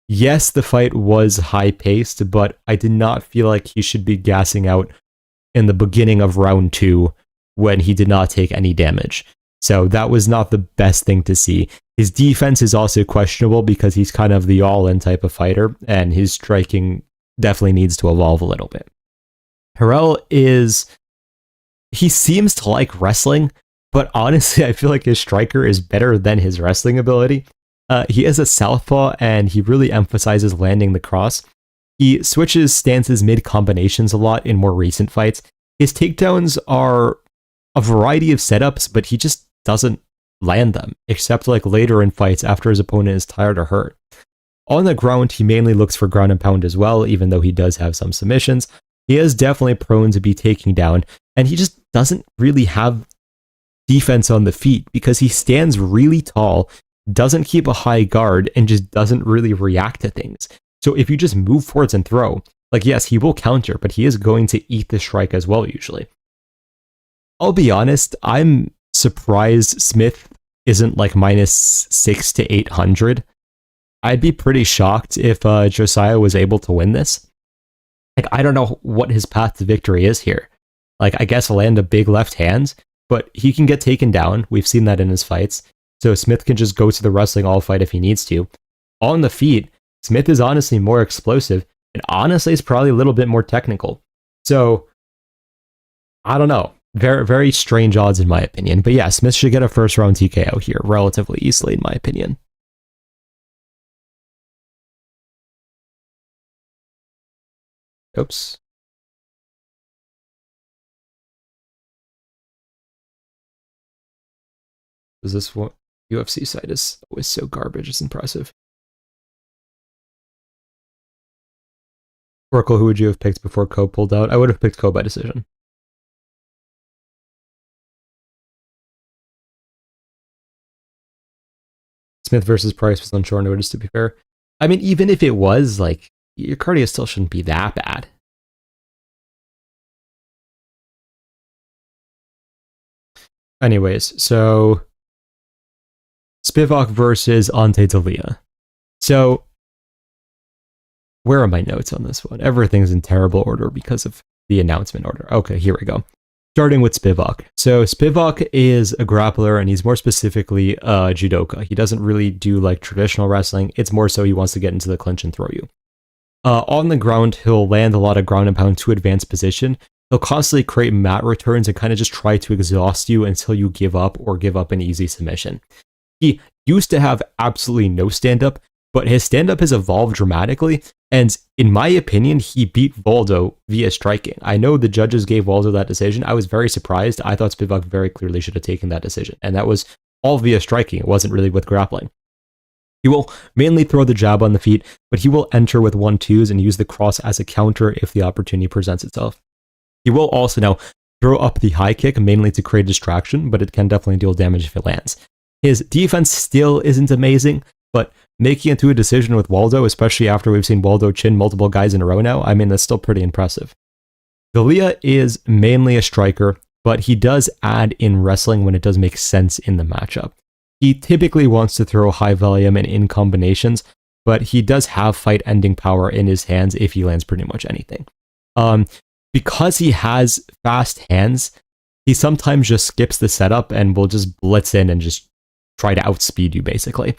Yes, the fight was high-paced, but I did not feel like he should be gassing out in the beginning of round 2 when he did not take any damage. So that was not the best thing to see. His defense is also questionable because he's kind of the all-in type of fighter, and his striking definitely needs to evolve a little bit. Harrell he seems to like wrestling, but honestly, I feel like his striker is better than his wrestling ability. He is a southpaw, and he really emphasizes landing the cross. He switches stances mid-combinations a lot in more recent fights. His takedowns are a variety of setups, but he just doesn't land them, except like later in fights after his opponent is tired or hurt. On the ground, he mainly looks for ground and pound as well, even though he does have some submissions. He is definitely prone to be taking down, and he just doesn't really have defense on the feet because he stands really tall, doesn't keep a high guard, and just doesn't really react to things. So if you just move forwards and throw, like yes, he will counter, but he is going to eat the strike as well usually. I'll be honest, I'm surprised Smith isn't like -6 to 800. I'd be pretty shocked if Josiah was able to win this. Like, I don't know what his path to victory is here. Like, I guess land a big left hand, but he can get taken down. We've seen that in his fights. So Smith can just go to the wrestling all fight if he needs to. On the feet, Smith is honestly more explosive, and honestly is probably a little bit more technical. So, I don't know. Very, very strange odds in my opinion. But yeah, Smith should get a first round TKO here relatively easily in my opinion. Oops. Is this what UFC site is always so garbage? It's impressive. Oracle, who would you have picked before Ko pulled out? I would have picked Ko by decision. Smith versus Price was on short notice, to be fair. I mean, even if it was, like, your cardio still shouldn't be that bad. Anyways, so Spivac versus Ante Delija. So where are my notes on this one? Everything's in terrible order because of the announcement order. Okay, here we go. Starting with Spivac. So Spivac is a grappler, and he's more specifically a judoka. He doesn't really do like traditional wrestling. It's more so he wants to get into the clinch and throw you. On the ground, he'll land a lot of ground and pound to advanced position. He'll constantly create mat returns and kind of just try to exhaust you until you give up or give up an easy submission. He used to have absolutely no stand-up, but his stand-up has evolved dramatically, and in my opinion, he beat Waldo via striking. I know the judges gave Waldo that decision. I was very surprised. I thought Spivac very clearly should have taken that decision, and that was all via striking. It wasn't really with grappling. He will mainly throw the jab on the feet, but he will enter with 1-2s and use the cross as a counter if the opportunity presents itself. He will also now throw up the high kick, mainly to create distraction, but it can definitely deal damage if it lands. His defense still isn't amazing, but making it to a decision with Waldo, especially after we've seen Waldo chin multiple guys in a row now, I mean, that's still pretty impressive. Delija is mainly a striker, but he does add in wrestling when it does make sense in the matchup. He typically wants to throw high volume and in combinations, but he does have fight-ending power in his hands if he lands pretty much anything. Because he has fast hands, he sometimes just skips the setup and will just blitz in and just try to outspeed you, basically.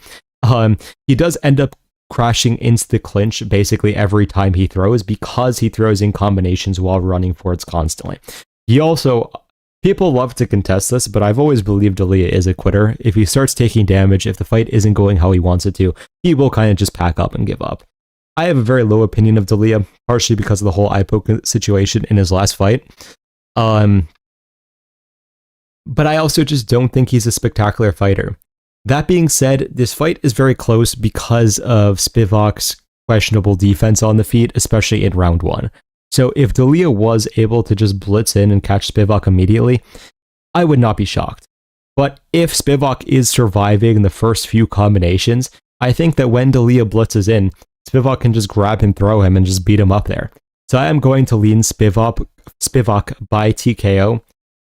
He does end up crashing into the clinch basically every time he throws because he throws in combinations while running forwards constantly. He also, people love to contest this, but I've always believed Delija is a quitter. If he starts taking damage, if the fight isn't going how he wants it to, he will kind of just pack up and give up. I have a very low opinion of Delija, partially because of the whole eye poke situation in his last fight. But I also just don't think he's a spectacular fighter. That being said, this fight is very close because of Spivac's questionable defense on the feet, especially in round 1. So if Delija was able to just blitz in and catch Spivac immediately, I would not be shocked. But if Spivac is surviving the first few combinations, I think that when Delija blitzes in, Spivac can just grab him, throw him, and just beat him up there. So I am going to lean Spivac by TKO.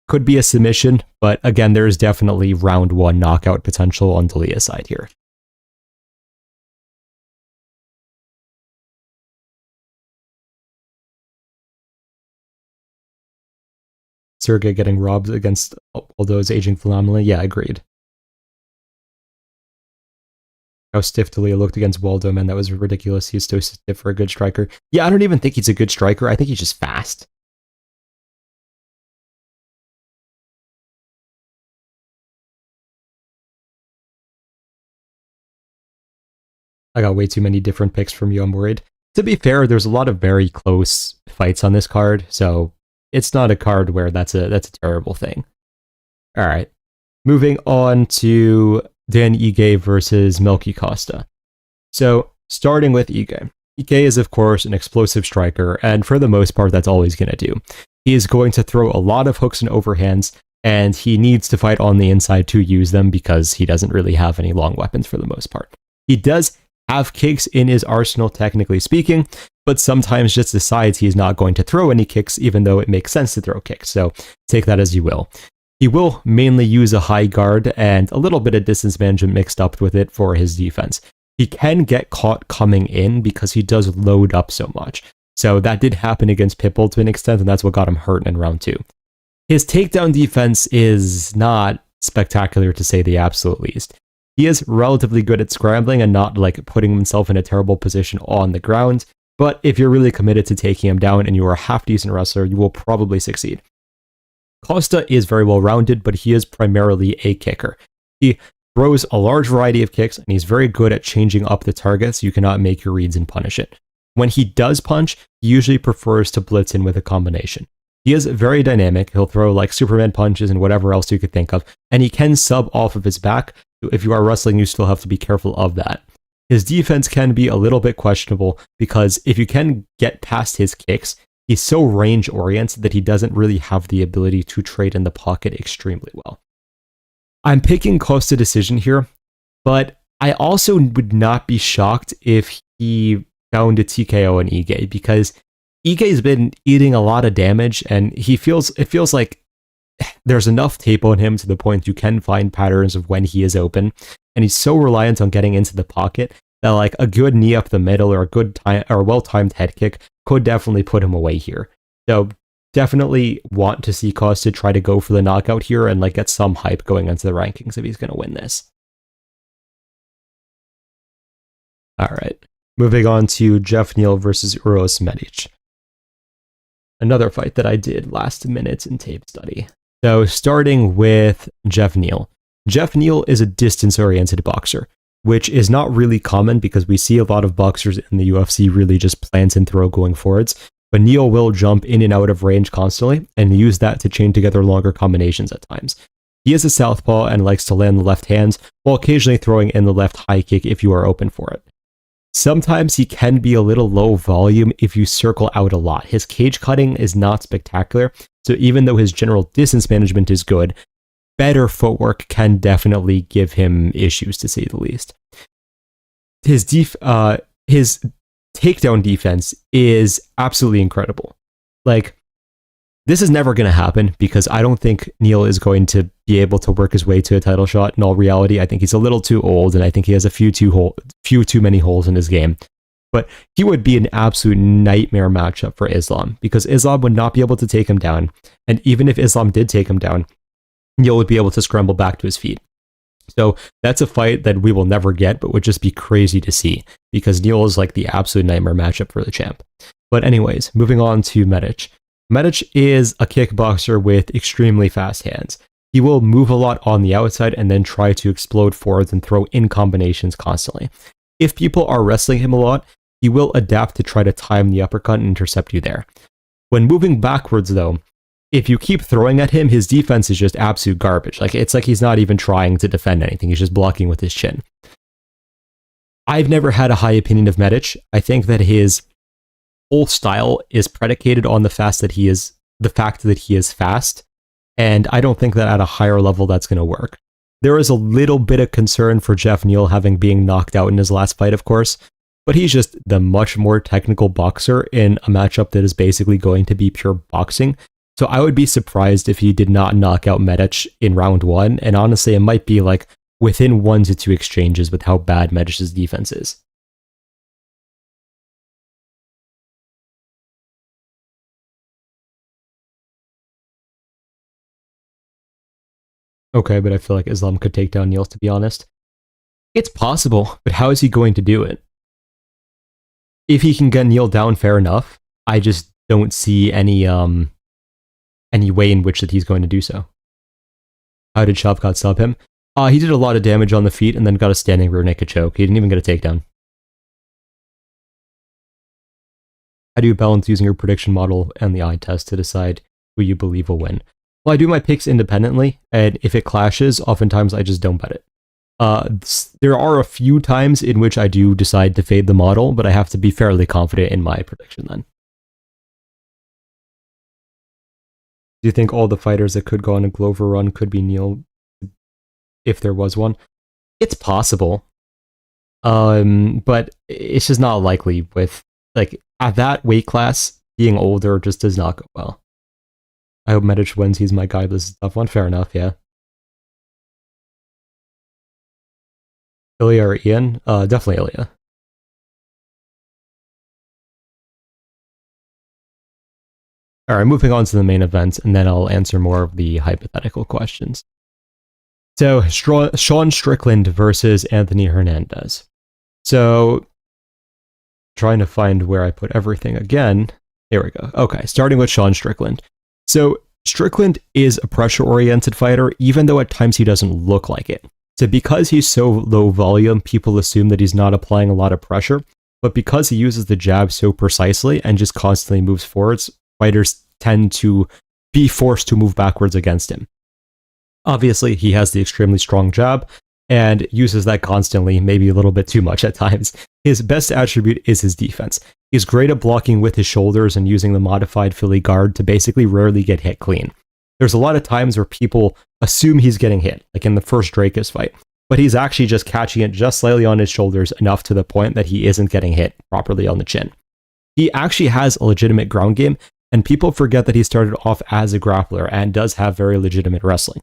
Could be a submission, but again, there is definitely round 1 knockout potential on Delija's side here. Serghei getting robbed against Waldo's aging phenomenally. Yeah, agreed. How stiff Delija looked against Waldo, man, that was ridiculous. He's so stiff for a good striker. Yeah, I don't even think he's a good striker. I think he's just fast. I got way too many different picks from you, I'm worried. To be fair, there's a lot of very close fights on this card, so it's not a card where that's a terrible thing. Alright. Moving on to Dan Ige versus Melquizael Costa. So, starting with Ige. Ige is, of course, an explosive striker, and for the most part, that's all he's going to do. He is going to throw a lot of hooks and overhands, and he needs to fight on the inside to use them because he doesn't really have any long weapons for the most part. He does have kicks in his arsenal, technically speaking, but sometimes just decides he's not going to throw any kicks, even though it makes sense to throw kicks, so take that as you will. He will mainly use a high guard and a little bit of distance management mixed up with it for his defense. He can get caught coming in because he does load up so much. So that did happen against Pitbull to an extent, and that's what got him hurt in round 2. His takedown defense is not spectacular, to say the absolute least. He is relatively good at scrambling and not like putting himself in a terrible position on the ground, but if you're really committed to taking him down and you are a half-decent wrestler, you will probably succeed. Costa is very well-rounded, but he is primarily a kicker. He throws a large variety of kicks, and he's very good at changing up the target so you cannot make your reads and punish it. When he does punch, he usually prefers to blitz in with a combination. He is very dynamic. He'll throw like Superman punches and whatever else you could think of, and he can sub off of his back. If you are wrestling, you still have to be careful of that. His defense can be a little bit questionable because if you can get past his kicks, he's so range-oriented that he doesn't really have the ability to trade in the pocket extremely well. I'm picking Costa decision here, but I also would not be shocked if he found a TKO in Ige because Ige's been eating a lot of damage, and it feels like there's enough tape on him to the point you can find patterns of when he is open, and he's so reliant on getting into the pocket that like a good knee up the middle or a good time or well-timed head kick could definitely put him away here. So definitely want to see Costa try to go for the knockout here and like get some hype going into the rankings if he's going to win this. All right, moving on to Geoff Neal versus Uros Medic. Another fight that I did last minute in tape study. So starting with Geoff Neal. Geoff Neal is a distance-oriented boxer, which is not really common because we see a lot of boxers in the UFC really just plant and throw going forwards, but Neal will jump in and out of range constantly and use that to chain together longer combinations at times. He is a southpaw and likes to land the left hands, while occasionally throwing in the left high kick if you are open for it. Sometimes he can be a little low volume if you circle out a lot. His cage cutting is not spectacular, so even though his general distance management is good, better footwork can definitely give him issues, to say the least. His takedown defense is absolutely incredible. Like, this is never going to happen because I don't think Neal is going to be able to work his way to a title shot. In all reality, I think he's a little too old and I think he has a few too many holes in his game. But he would be an absolute nightmare matchup for Islam because Islam would not be able to take him down. And even if Islam did take him down, Neal would be able to scramble back to his feet. So that's a fight that we will never get, but would just be crazy to see because Neal is like the absolute nightmare matchup for the champ. But anyways, moving on to Medic. Medic is a kickboxer with extremely fast hands. He will move a lot on the outside and then try to explode forwards and throw in combinations constantly. If people are wrestling him a lot, he will adapt to try to time the uppercut and intercept you there. When moving backwards though, if you keep throwing at him, his defense is just absolute garbage. It's like he's not even trying to defend anything. He's just blocking with his chin. I've never had a high opinion of Medic. I think that his whole style is predicated on the fact that he is fast, and I don't think that at a higher level that's going to work. There is a little bit of concern for Geoff Neal having being knocked out in his last fight, of course, but he's just the much more technical boxer in a matchup that is basically going to be pure boxing. So I would be surprised if he did not knock out Medic in round 1, and honestly, it might be like within 1 to 2 exchanges with how bad Medic's defense is. Okay, but I feel like Islam could take down Neal, to be honest. It's possible, but how is he going to do it? If he can get Neal down, fair enough. I just don't see any way in which that he's going to do so. How did Shavkat sub him? He did a lot of damage on the feet and then got a standing rear naked choke. He didn't even get a takedown. How do you balance using your prediction model and the eye test to decide who you believe will win? Well, I do my picks independently, and if it clashes, oftentimes I just don't bet it. There are a few times in which I do decide to fade the model, but I have to be fairly confident in my prediction then. Do you think all the fighters that could go on a Glover run could be Neal if there was one? It's possible. But it's just not likely with, like, at that weight class, being older just does not go well. I hope Medic wins, he's my guy, this is a tough one, fair enough, yeah. Ilya or Ian? Definitely Ilya. Alright, moving on to the main event, and then I'll answer more of the hypothetical questions. So, Sean Strickland versus Anthony Hernandez. So, trying to find where I put everything again. Here we go. Okay, starting with Sean Strickland. So, Strickland is a pressure-oriented fighter, even though at times he doesn't look like it. So because he's so low volume, people assume that he's not applying a lot of pressure, but because he uses the jab so precisely and just constantly moves forwards, fighters tend to be forced to move backwards against him. Obviously, he has the extremely strong jab and uses that constantly, maybe a little bit too much at times. His best attribute is his defense. He's great at blocking with his shoulders and using the modified Philly guard to basically rarely get hit clean. There's a lot of times where people assume he's getting hit, like in the first Dracus fight, but he's actually just catching it just slightly on his shoulders enough to the point that he isn't getting hit properly on the chin. He actually has a legitimate ground game, and people forget that he started off as a grappler and does have very legitimate wrestling.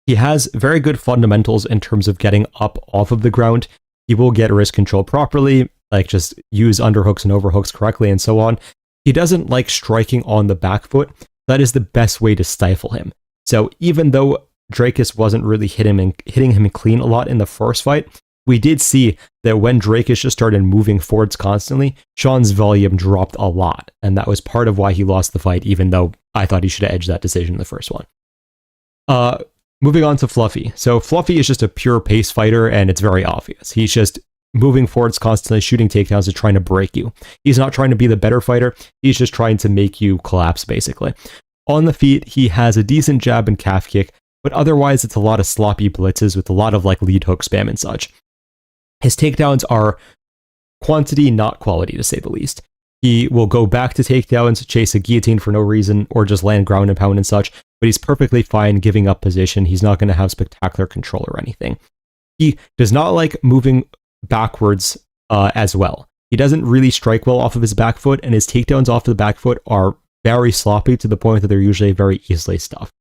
He has very good fundamentals in terms of getting up off of the ground. He will get wrist control properly, like just use underhooks and overhooks correctly and so on. He doesn't like striking on the back foot. That is the best way to stifle him. So even though Dracus wasn't really hitting him clean a lot in the first fight, we did see that when Dracus just started moving forwards constantly, Sean's volume dropped a lot. And that was part of why he lost the fight, even though I thought he should have edged that decision in the first one. Moving on to Fluffy. So Fluffy is just a pure pace fighter, and it's very obvious. He's just moving forwards constantly, shooting takedowns and trying to break you. He's not trying to be the better fighter. He's just trying to make you collapse, basically. On the feet, he has a decent jab and calf kick, but otherwise it's a lot of sloppy blitzes with a lot of like lead hook spam and such. His takedowns are quantity, not quality, to say the least. He will go back to takedowns, chase a guillotine for no reason, or just land ground and pound and such, but he's perfectly fine giving up position. He's not going to have spectacular control or anything. He does not like moving backwards as well. He doesn't really strike well off of his back foot, and his takedowns off the back foot are very sloppy to the point that they're usually very easily stuffed.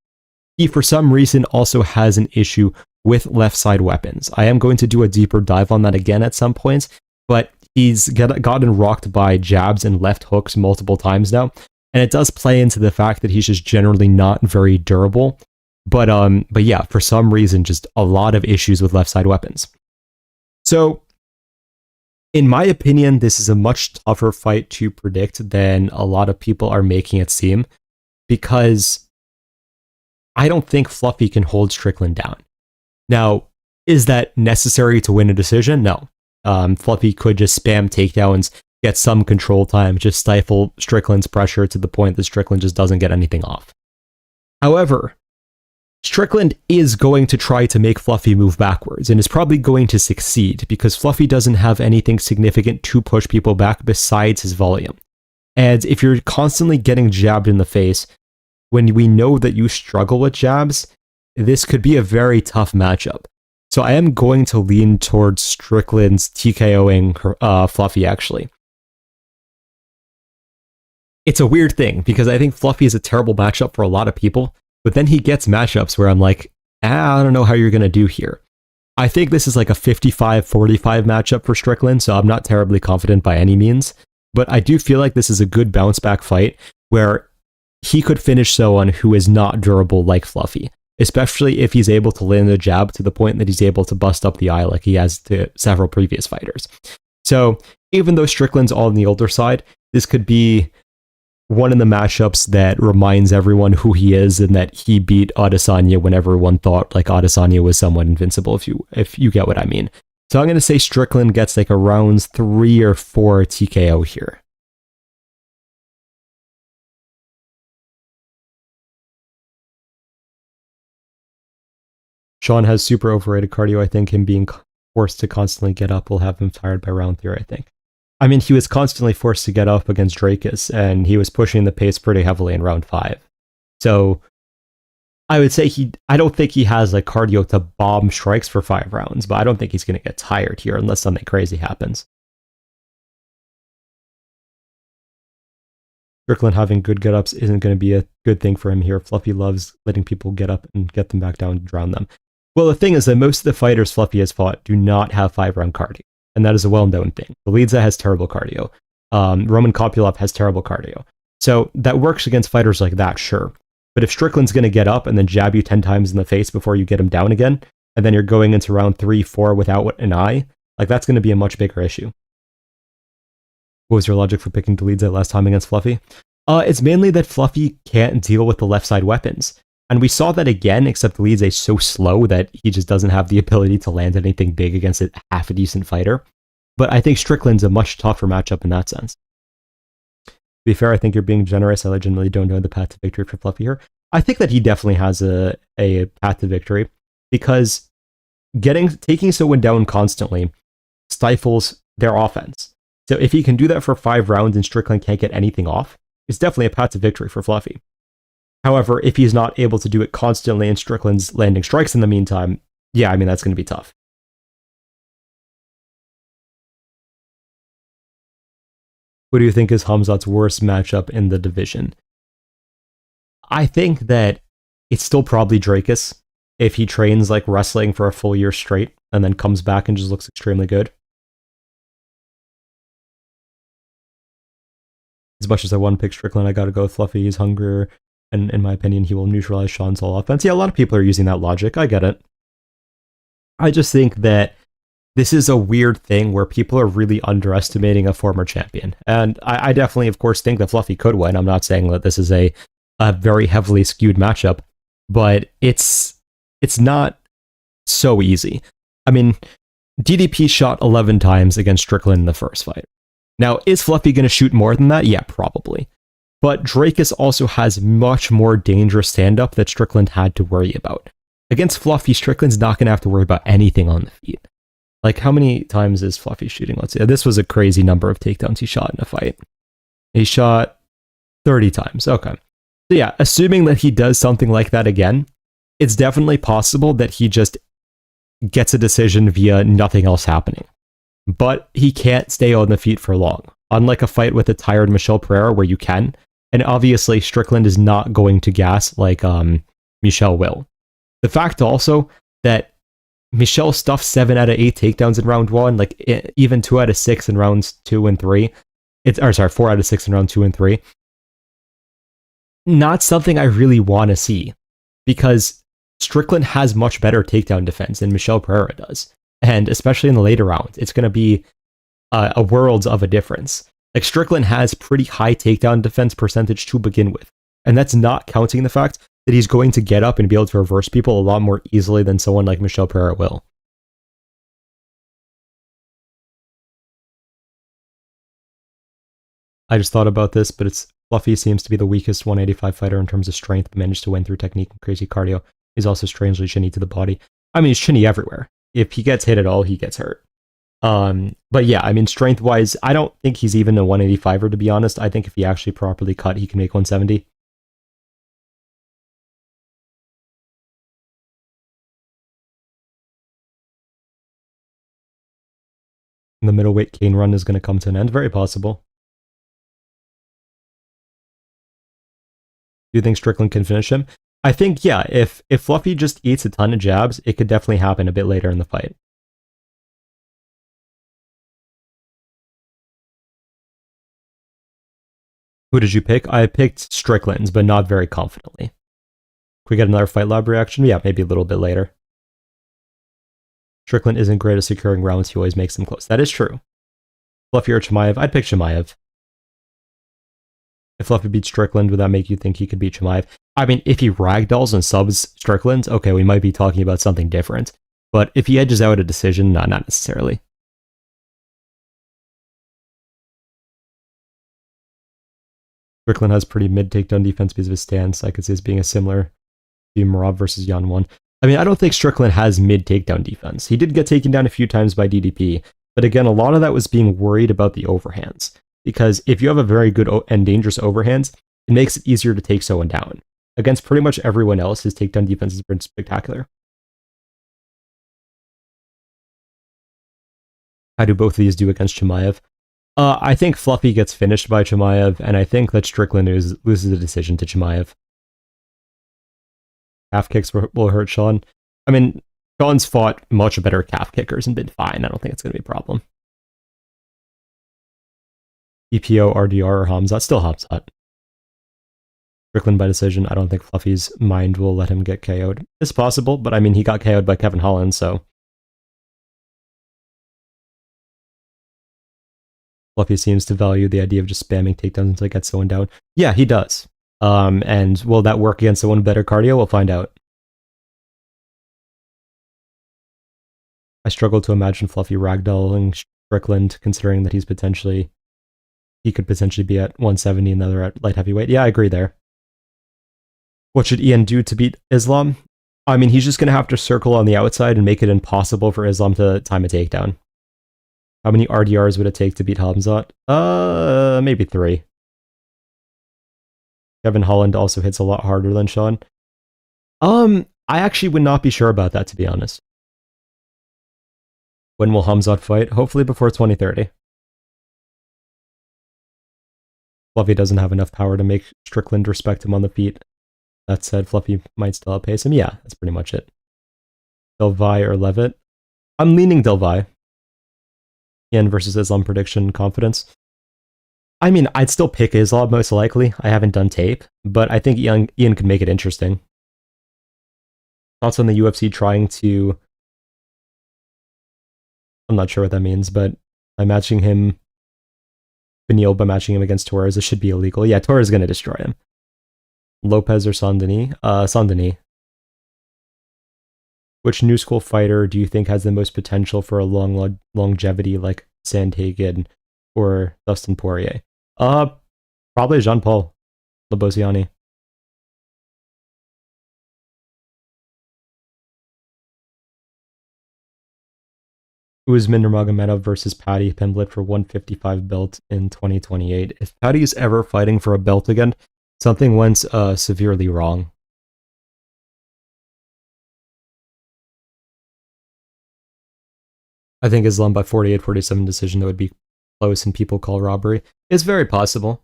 He, for some reason, also has an issue with left side weapons. I am going to do a deeper dive on that again at some points, but he's gotten rocked by jabs and left hooks multiple times now, and it does play into the fact that he's just generally not very durable. But yeah, for some reason, just a lot of issues with left side weapons. So, in my opinion, this is a much tougher fight to predict than a lot of people are making it seem, because I don't think Fluffy can hold Strickland down. Now, is that necessary to win a decision? No. Fluffy could just spam takedowns, get some control time, just stifle Strickland's pressure to the point that Strickland just doesn't get anything off. However, Strickland is going to try to make Fluffy move backwards, and is probably going to succeed, because Fluffy doesn't have anything significant to push people back besides his volume. And if you're constantly getting jabbed in the face, when we know that you struggle with jabs, this could be a very tough matchup. So I am going to lean towards Strickland's TKOing Fluffy, actually. It's a weird thing, because I think Fluffy is a terrible matchup for a lot of people, but then he gets matchups where I'm like, I don't know how you're going to do here. I think this is like a 55-45 matchup for Strickland, so I'm not terribly confident by any means, but I do feel like this is a good bounce back fight where he could finish someone who is not durable like Fluffy, especially if he's able to land a jab to the point that he's able to bust up the eye like he has to several previous fighters. So even though Strickland's on the older side, this could be one of the matchups that reminds everyone who he is, and that he beat Adesanya when everyone thought like Adesanya was somewhat invincible, if you get what I mean. So I'm going to say Strickland gets like a rounds 3 or 4 TKO here. Sean has super overrated cardio. I think him being forced to constantly get up will have him tired by round 3, I think. I mean, he was constantly forced to get up against Dracus, and he was pushing the pace pretty heavily in round 5. So I would say I don't think he has like cardio to bomb strikes for 5 rounds, but I don't think he's going to get tired here unless something crazy happens. Strickland having good get-ups isn't going to be a good thing for him here. Fluffy loves letting people get up and get them back down and drown them. Well, the thing is that most of the fighters Fluffy has fought do not have 5-round cardio, and that is a well-known thing. Delija has terrible cardio. Roman Kopylov has terrible cardio. So that works against fighters like that, sure. But if Strickland's going to get up and then jab you 10 times in the face before you get him down again, and then you're going into round 3, 4 without an eye, like that's going to be a much bigger issue. What was your logic for picking Delija last time against Fluffy? It's mainly that Fluffy can't deal with the left side weapons. And we saw that again, except Delija is so slow that he just doesn't have the ability to land anything big against a half a decent fighter. But I think Strickland's a much tougher matchup in that sense. To be fair, I think you're being generous. I legitimately don't know the path to victory for Fluffy here. I think that he definitely has a path to victory, because taking someone down constantly stifles their offense. So if he can do that for 5 rounds and Strickland can't get anything off, it's definitely a path to victory for Fluffy. However, if he's not able to do it constantly and Strickland's landing strikes in the meantime, yeah, I mean, that's going to be tough. Who do you think is Khamzat's worst matchup in the division? I think that it's still probably Drakus if he trains like wrestling for a full year straight and then comes back and just looks extremely good. As much as I want to pick Strickland, I gotta go with Fluffy. He's hungrier, and in my opinion, he will neutralize Sean's whole offense. Yeah, a lot of people are using that logic. I get it. I just think that this is a weird thing where people are really underestimating a former champion. And I definitely, of course, think that Fluffy could win. I'm not saying that this is a very heavily skewed matchup, but it's not so easy. I mean, DDP shot 11 times against Strickland in the first fight. Now, is Fluffy going to shoot more than that? Yeah, probably. But Drakus also has much more dangerous stand-up that Strickland had to worry about. Against Fluffy, Strickland's not going to have to worry about anything on the feet. Like, how many times is Fluffy shooting? Let's see. This was a crazy number of takedowns he shot in a fight. He shot 30 times. Okay. So yeah, assuming that he does something like that again, it's definitely possible that he just gets a decision via nothing else happening. But he can't stay on the feet for long. Unlike a fight with a tired Michel Pereira where you can. And obviously, Strickland is not going to gas like Michel will. The fact also that Michel stuffed 7 out of 8 takedowns in round 1, like even 2 out of 6 in rounds 2 and 3. 4 out of 6 in round 2 and 3. Not something I really want to see, because Strickland has much better takedown defense than Michel Pereira does. And especially in the later rounds, it's going to be a world of a difference. Like, Strickland has pretty high takedown defense percentage to begin with. And that's not counting the fact that he's going to get up and be able to reverse people a lot more easily than someone like Michel Pereira will. I just thought about this, but Fluffy seems to be the weakest 185 fighter in terms of strength, but managed to win through technique and crazy cardio. He's also strangely chinny to the body. I mean, he's chinny everywhere. If he gets hit at all, he gets hurt. But yeah, I mean, strength-wise, I don't think he's even a 185er, to be honest. I think if he actually properly cut, he can make 170. The middleweight cane run is going to come to an end. Very possible. Do you think Strickland can finish him? I think, yeah, if Fluffy just eats a ton of jabs, it could definitely happen a bit later in the fight. Who did you pick? I picked Strickland's, but not very confidently. Can we get another Fight Lab reaction? Yeah, maybe a little bit later. Strickland isn't great at securing rounds, he always makes them close. That is true. Fluffy or Chimaev? I'd pick Chimaev. If Fluffy beats Strickland, would that make you think he could beat Chimaev? I mean, if he ragdolls and subs Strickland, okay, we might be talking about something different. But if he edges out a decision, not necessarily. Strickland has pretty mid takedown defense because of his stance. I could see this being a similar to Marab versus Yan 1. I mean, I don't think Strickland has mid takedown defense. He did get taken down a few times by DDP, but again, a lot of that was being worried about the overhands. Because if you have a very good and dangerous overhands, it makes it easier to take someone down. Against pretty much everyone else, his takedown defense has been spectacular. How do both of these do against Chimaev? I think Fluffy gets finished by Chimaev, and I think that Strickland loses the decision to Chimaev. Calf kicks will hurt Sean. I mean, Sean's fought much better calf kickers and been fine. I don't think it's going to be a problem. EPO, RDR, or Khamzat? Still Khamzat. Strickland by decision. I don't think Fluffy's mind will let him get KO'd. It's possible, but I mean, he got KO'd by Kevin Holland, so... Fluffy seems to value the idea of just spamming takedowns until he gets someone down. Yeah, he does. And will that work against someone with better cardio? We'll find out. I struggle to imagine Fluffy ragdolling Strickland, considering that he could potentially be at 170 and the other at light heavyweight. Yeah, I agree there. What should Ian do to beat Islam? I mean, he's just going to have to circle on the outside and make it impossible for Islam to time a takedown. How many RDRs would it take to beat Khamzat? Maybe 3. Kevin Holland also hits a lot harder than Sean. I actually would not be sure about that, to be honest. When will Khamzat fight? Hopefully before 2030. Fluffy doesn't have enough power to make Strickland respect him on the feet. That said, Fluffy might still outpace him. Yeah, that's pretty much it. Delvi or Levitt? I'm leaning Delvi. Ian versus Islam prediction confidence. I mean, I'd still pick Islam most likely. I haven't done tape, but I think Ian could make it interesting. Thoughts on the UFC trying to... I'm not sure what that means, but by matching him... Neal by matching him against Torres, it should be illegal. Yeah, Torres is going to destroy him. Lopez or Saint-Denis? Saint-Denis. Which new school fighter do you think has the most potential for a long longevity like Sandhagen or Dustin Poirier? Probably Jean-Paul Labosiani. Usman Nurmagomedov versus Paddy Pimblett for 155 belt in 2028. If Paddy is ever fighting for a belt again, something went severely wrong. I think Islam by 48-47 decision that would be close and people call robbery. It's very possible.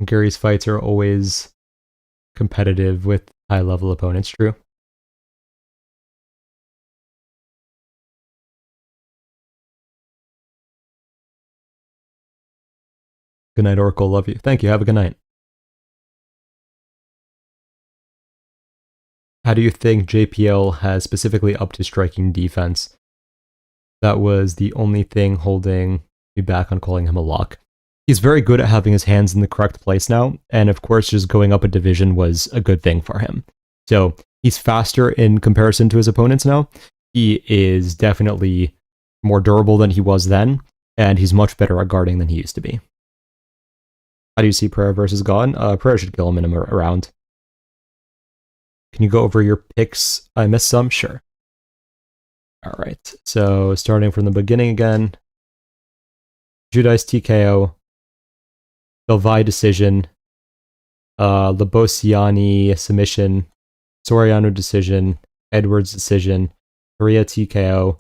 Gary's fights are always competitive with high-level opponents, true. Good night, Oracle. Love you. Thank you. Have a good night. How do you think JPL has specifically upped his striking defense? That was the only thing holding me back on calling him a lock. He's very good at having his hands in the correct place now, and of course just going up a division was a good thing for him. So he's faster in comparison to his opponents now. He is definitely more durable than he was then, and he's much better at guarding than he used to be. How do you see Pereira versus Gon? Pereira should kill him in a round. Can you go over your picks? I missed some? Sure. Alright, so starting from the beginning again. Judice TKO. Delvi decision. Labosiani submission. Soriano decision. Edwards decision. Coria TKO.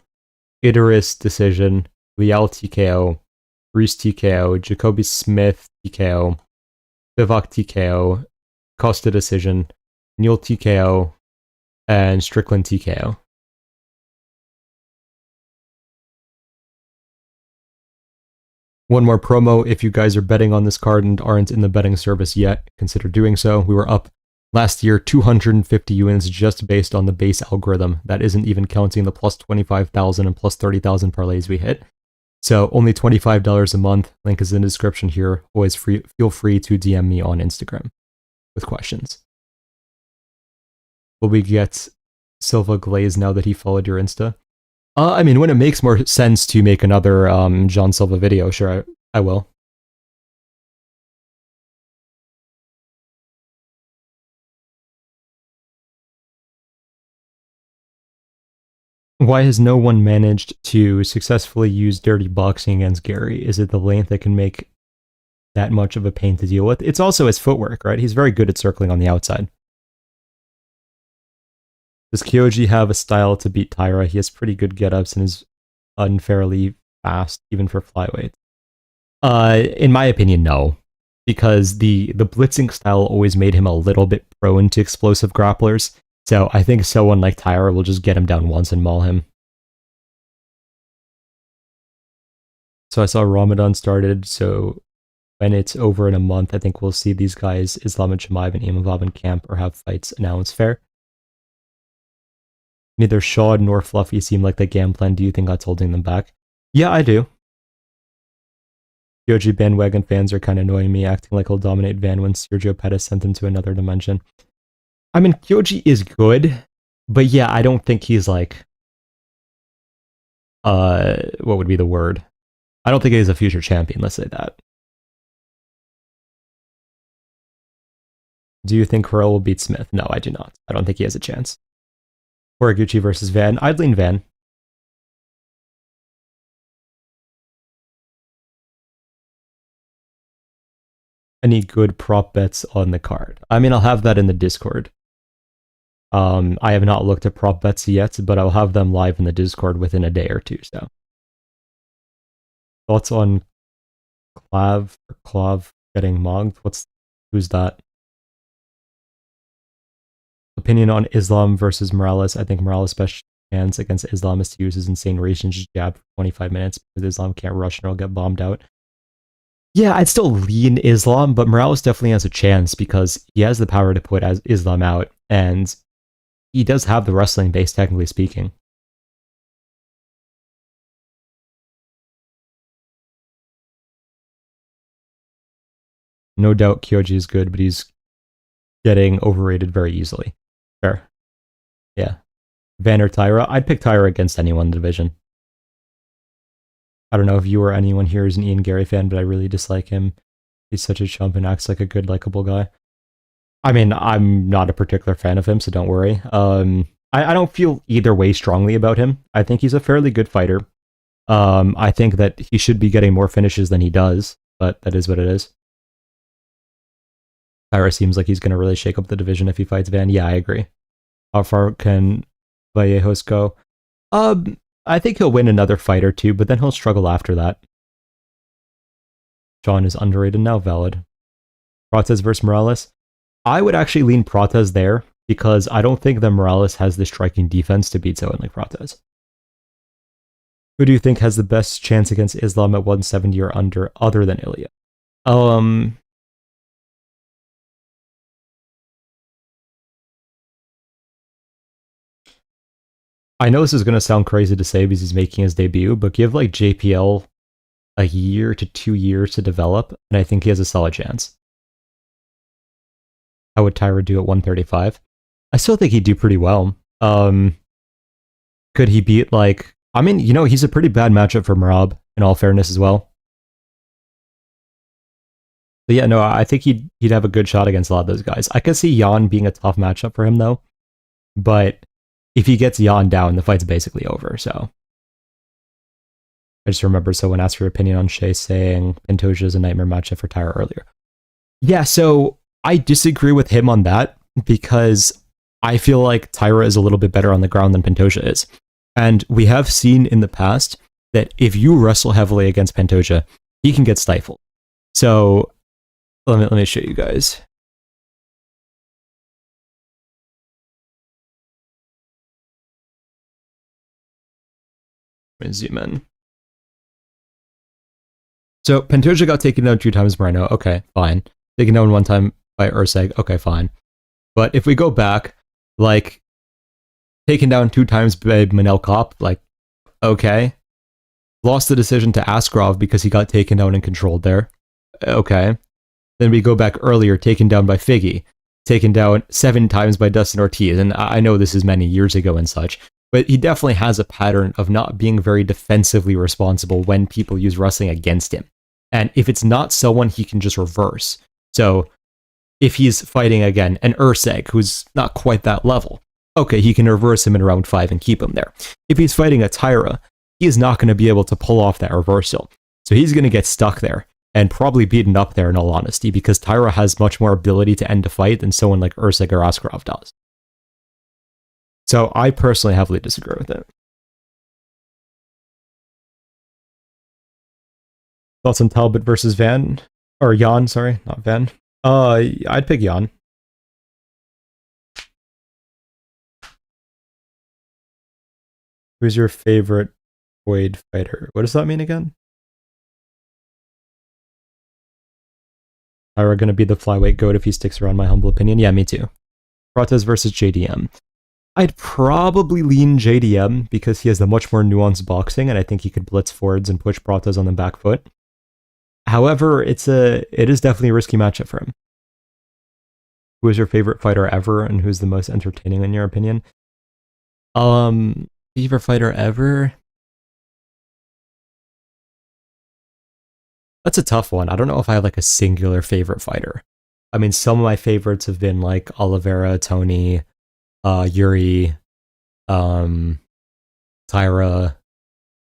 Idris decision. Leal TKO. Reese TKO. Jacobe Smith TKO. Spivac TKO. Costa decision. Neal TKO. And Strickland TKO. One more promo, if you guys are betting on this card and aren't in the betting service yet, consider doing so. We were up last year 250 units just based on the base algorithm. That isn't even counting the plus 25,000 and plus 30,000 parlays we hit. So only $25 a month. Link is in the description here. Always feel free to DM me on Instagram with questions. Will we get Silva Glaze now that he followed your Insta? I mean, when it makes more sense to make another John Silva video, sure, I will. Why has no one managed to successfully use dirty boxing against Gary? Is it the length that can make that much of a pain to deal with? It's also his footwork, right? He's very good at circling on the outside. Does Kyoji have a style to beat Taira? He has pretty good get-ups and is unfairly fast, even for flyweight. In my opinion, no. Because the blitzing style always made him a little bit prone to explosive grapplers. So I think someone like Taira will just get him down once and maul him. So I saw Ramadan started, so when it's over in a month, I think we'll see these guys, Islam and Chimaev and Imavov in camp, or have fights announced. Fair. Neither Shaw nor Fluffy seem like the game plan. Do you think that's holding them back? Yeah, I do. Kyoji bandwagon fans are kind of annoying me, acting like he'll dominate Van when Sergio Pettis sent him to another dimension. I mean, Kyoji is good, but yeah, I don't think he's like... what would be the word? I don't think he's a future champion, let's say that. Do you think Harrell will beat Smith? No, I do not. I don't think he has a chance. Horiguchi versus Van. I'd lean Van. Any good prop bets on the card? I mean, I'll have that in the Discord. I have not looked at prop bets yet, but I'll have them live in the Discord within a day or two. So, thoughts on Clav getting mogged? Who's that? Opinion on Islam versus Morales. I think Morales' best chance against Islam is to use his insane reach and just jab for 25 minutes because Islam can't rush and he'll get bombed out. Yeah, I'd still lean Islam, but Morales definitely has a chance because he has the power to put Islam out, and he does have the wrestling base, technically speaking. No doubt Kyoji is good, but he's getting overrated very easily. Fair. Yeah. Van or Tyra? I'd pick Tyra against anyone in the division. I don't know if you or anyone here is an Ian Gary fan, but I really dislike him. He's such a chump and acts like a good, likable guy. I mean, I'm not a particular fan of him, so don't worry. I don't feel either way strongly about him. I think he's a fairly good fighter. I think that he should be getting more finishes than he does, but that is what it is. Tyra seems like he's going to really shake up the division if he fights Van. Yeah, I agree. How far can Vallejos go? I think he'll win another fight or two, but then he'll struggle after that. Sean is underrated now, valid. Prates versus Morales. I would actually lean Prates there, because I don't think that Morales has the striking defense to beat someone like Prates. Who do you think has the best chance against Islam at 170 or under, other than Ilya? I know this is going to sound crazy to say because he's making his debut, but give like JPL a year to 2 years to develop, and I think he has a solid chance. How would Tyra do at 135? I still think he'd do pretty well. Could he beat like... I mean, you know, he's a pretty bad matchup for Merab, in all fairness as well. But yeah, no, I think he'd have a good shot against a lot of those guys. I could see Jan being a tough matchup for him, though. But if he gets Jan down, the fight's basically over, so... I just remember someone asked for your opinion on Shea saying Pantoja is a nightmare matchup for Tyra earlier. Yeah, so I disagree with him on that, because I feel like Tyra is a little bit better on the ground than Pantoja is. And we have seen in the past that if you wrestle heavily against Pantoja, he can get stifled. So let me show you guys. Let me zoom in. So Pantoja got taken down 2 times by Rhino. Okay, fine. Taken down 1 time by Urseg. Okay, fine. But if we go back, like, taken down 2 times by Manel Kopp, like, okay. Lost the decision to Askarov because he got taken down and controlled there. Okay. Then we go back earlier, taken down by Figgy. Taken down 7 times by Dustin Ortiz. And I know this is many years ago and such, but he definitely has a pattern of not being very defensively responsible when people use wrestling against him. And if it's not someone he can just reverse. So if he's fighting again an Urseg, who's not quite that level, okay, he can reverse him in round 5 and keep him there. If he's fighting a Tyra, he is not going to be able to pull off that reversal. So he's going to get stuck there and probably beaten up there, in all honesty, because Tyra has much more ability to end a fight than someone like Urseg or Askarov does. So I personally heavily disagree with it. Thoughts on Talbot versus Van? Or Jan, sorry, not Van. I'd pick Jan. Who's your favorite Void fighter? What does that mean again? Tyra gonna be the flyweight goat if he sticks around, my humble opinion. Yeah, me too. Prates versus JDM. I'd probably lean JDM because he has the much more nuanced boxing, and I think he could blitz forwards and push Prates on the back foot. However, it is definitely a risky matchup for him. Who is your favorite fighter ever, and who's the most entertaining in your opinion? Favorite fighter ever? That's a tough one. I don't know if I have like a singular favorite fighter. I mean, some of my favorites have been like Oliveira, Tony, Yuri, Tyra,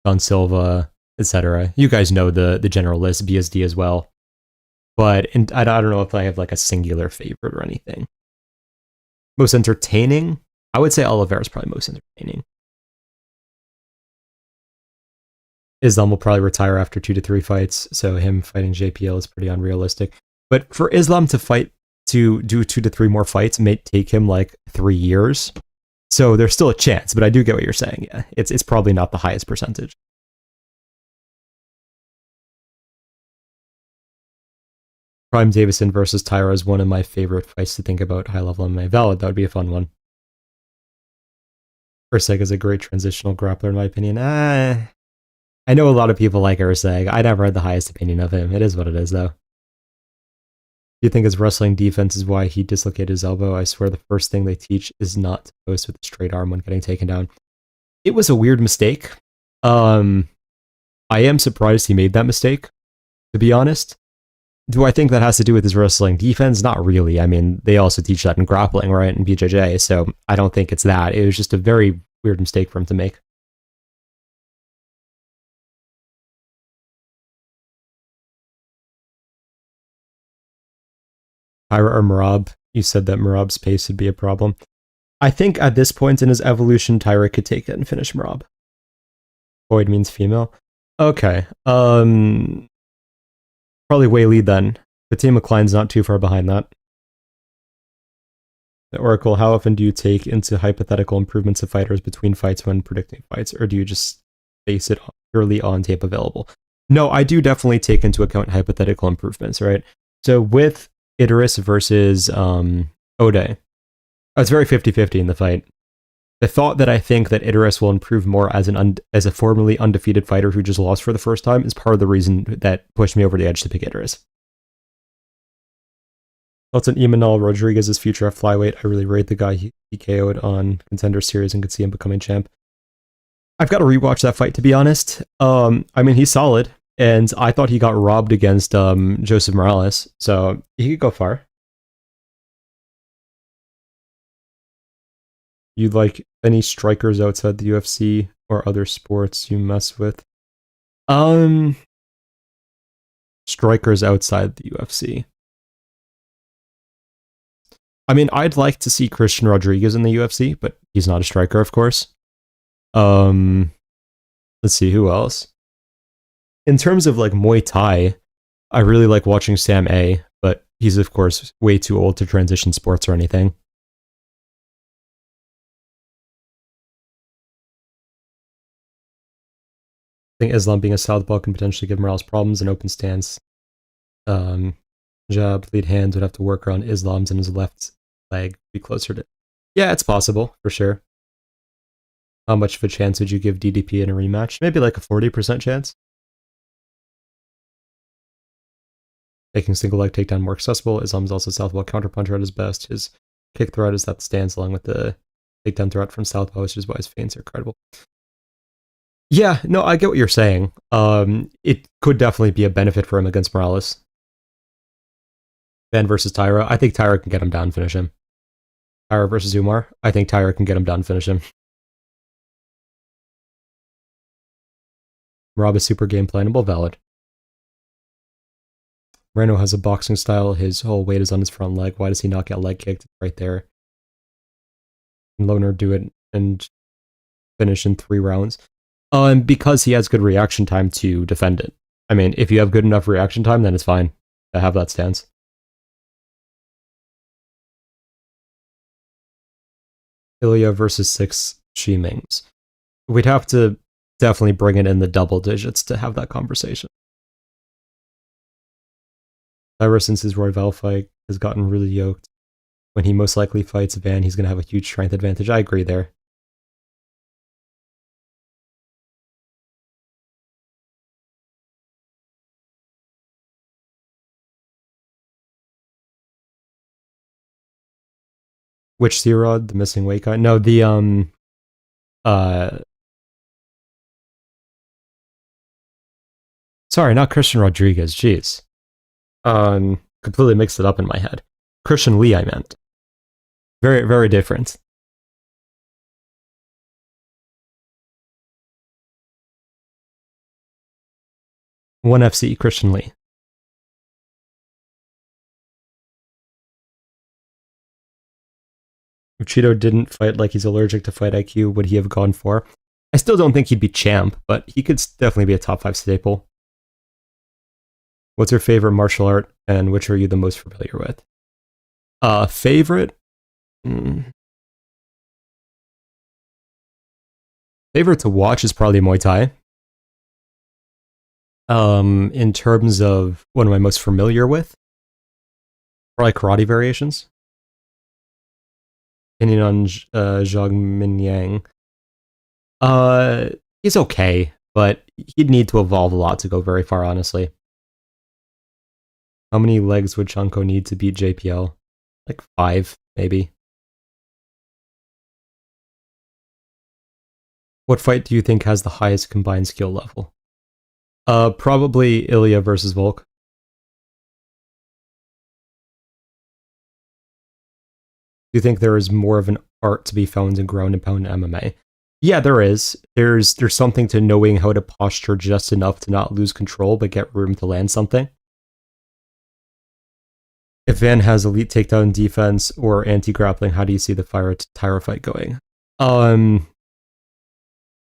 Don Silva, etc. You guys know the general list, BSD as well. But I don't know if I have like a singular favorite or anything. Most entertaining? I would say Oliveira is probably most entertaining. Islam will probably retire after 2 to 3 fights, so him fighting JPL is pretty unrealistic. But for Islam to do 2 to 3 more fights may take him like 3 years. So there's still a chance, but I do get what you're saying. Yeah, it's probably not the highest percentage. Prime Davison versus Tyra is one of my favorite fights to think about high level MMA. Valid, that would be a fun one. Urseg is a great transitional grappler in my opinion. I know a lot of people like Urseg. I never had the highest opinion of him. It is what it is, though. Do you think his wrestling defense is why he dislocated his elbow? I swear the first thing they teach is not to post with a straight arm when getting taken down. It was a weird mistake. I am surprised he made that mistake, to be honest. Do I think that has to do with his wrestling defense? Not really. I mean, they also teach that in grappling, right, in BJJ, so I don't think it's that. It was just a very weird mistake for him to make. Tyra or Merab? You said that Merab's pace would be a problem. I think at this point in his evolution, Tyra could take it and finish Merab. Void means female. Okay. Probably Wei then. Fatima Klein's not too far behind that. The Oracle, how often do you take into hypothetical improvements of fighters between fights when predicting fights, or do you just base it purely on tape available? No, I do definitely take into account hypothetical improvements, right? So with Idris versus Ode, it's very 50-50 in the fight. The thought that I think that Idris will improve more as a formerly undefeated fighter who just lost for the first time is part of the reason that pushed me over the edge to pick Idris. Thoughts on Imanol Rodriguez's future at flyweight? I really rate the guy he KO'd on Contender Series and could see him becoming champ. I've got to rewatch that fight, to be honest. I mean, he's solid, and I thought he got robbed against Joseph Morales, so he could go far. You like any strikers outside the UFC or other sports you mess with? Strikers outside the UFC. I mean, I'd like to see Christian Rodriguez in the UFC, but he's not a striker, of course. Let's see, who else? In terms of like Muay Thai, I really like watching Sam A, but he's of course way too old to transition sports or anything. I think Islam being a southpaw can potentially give Morales problems. An open stance, jab, lead hands would have to work around Islam's and his left leg be closer to. Yeah, it's possible for sure. How much of a chance would you give DDP in a rematch? Maybe like a 40% chance. Making single leg takedown more accessible. Islam's also southpaw counterpuncher at his best. His kick threat is that stance along with the takedown threat from southpaw, which is why his feints are credible. Yeah, no, I get what you're saying. It could definitely be a benefit for him against Morales. Ben versus Tyra. I think Tyra can get him down and finish him. Tyra versus Umar. I think Tyra can get him down and finish him. Rob is super game planable. Valid. Moreno has a boxing style. His whole weight is on his front leg. Why does he not get leg kicked right there? And Loner do it and finish in 3 rounds. Because he has good reaction time to defend it. I mean, if you have good enough reaction time, then it's fine to have that stance. Ilya versus 6 Shimings. We'd have to definitely bring it in the double digits to have that conversation. Ever since his Royval fight has gotten really yoked. When he most likely fights Van, he's going to have a huge strength advantage. I agree there. Which C-Rod? The missing weight guy? No, the sorry, not Christian Rodriguez, jeez. Completely mixed it up in my head. Christian Lee, I meant. Very, very different. ONE FC, Christian Lee. Cheeto didn't fight like he's allergic to fight IQ, would he have gone for? I still don't think he'd be champ, but he could definitely be a top 5 staple. What's your favorite martial art, and which are you the most familiar with? Favorite? Favorite to watch is probably Muay Thai. In terms of what am I most familiar with? Probably karate variations. Opinion on Zhang Minyang. He's okay, but he'd need to evolve a lot to go very far, honestly. How many legs would Chanko need to beat JPL? Like 5, maybe. What fight do you think has the highest combined skill level? Probably Ilya versus Volk. Do you think there is more of an art to be found in ground and pound MMA? Yeah, there is. There's something to knowing how to posture just enough to not lose control, but get room to land something. If Van has elite takedown defense or anti-grappling, how do you see the Tyra fight going?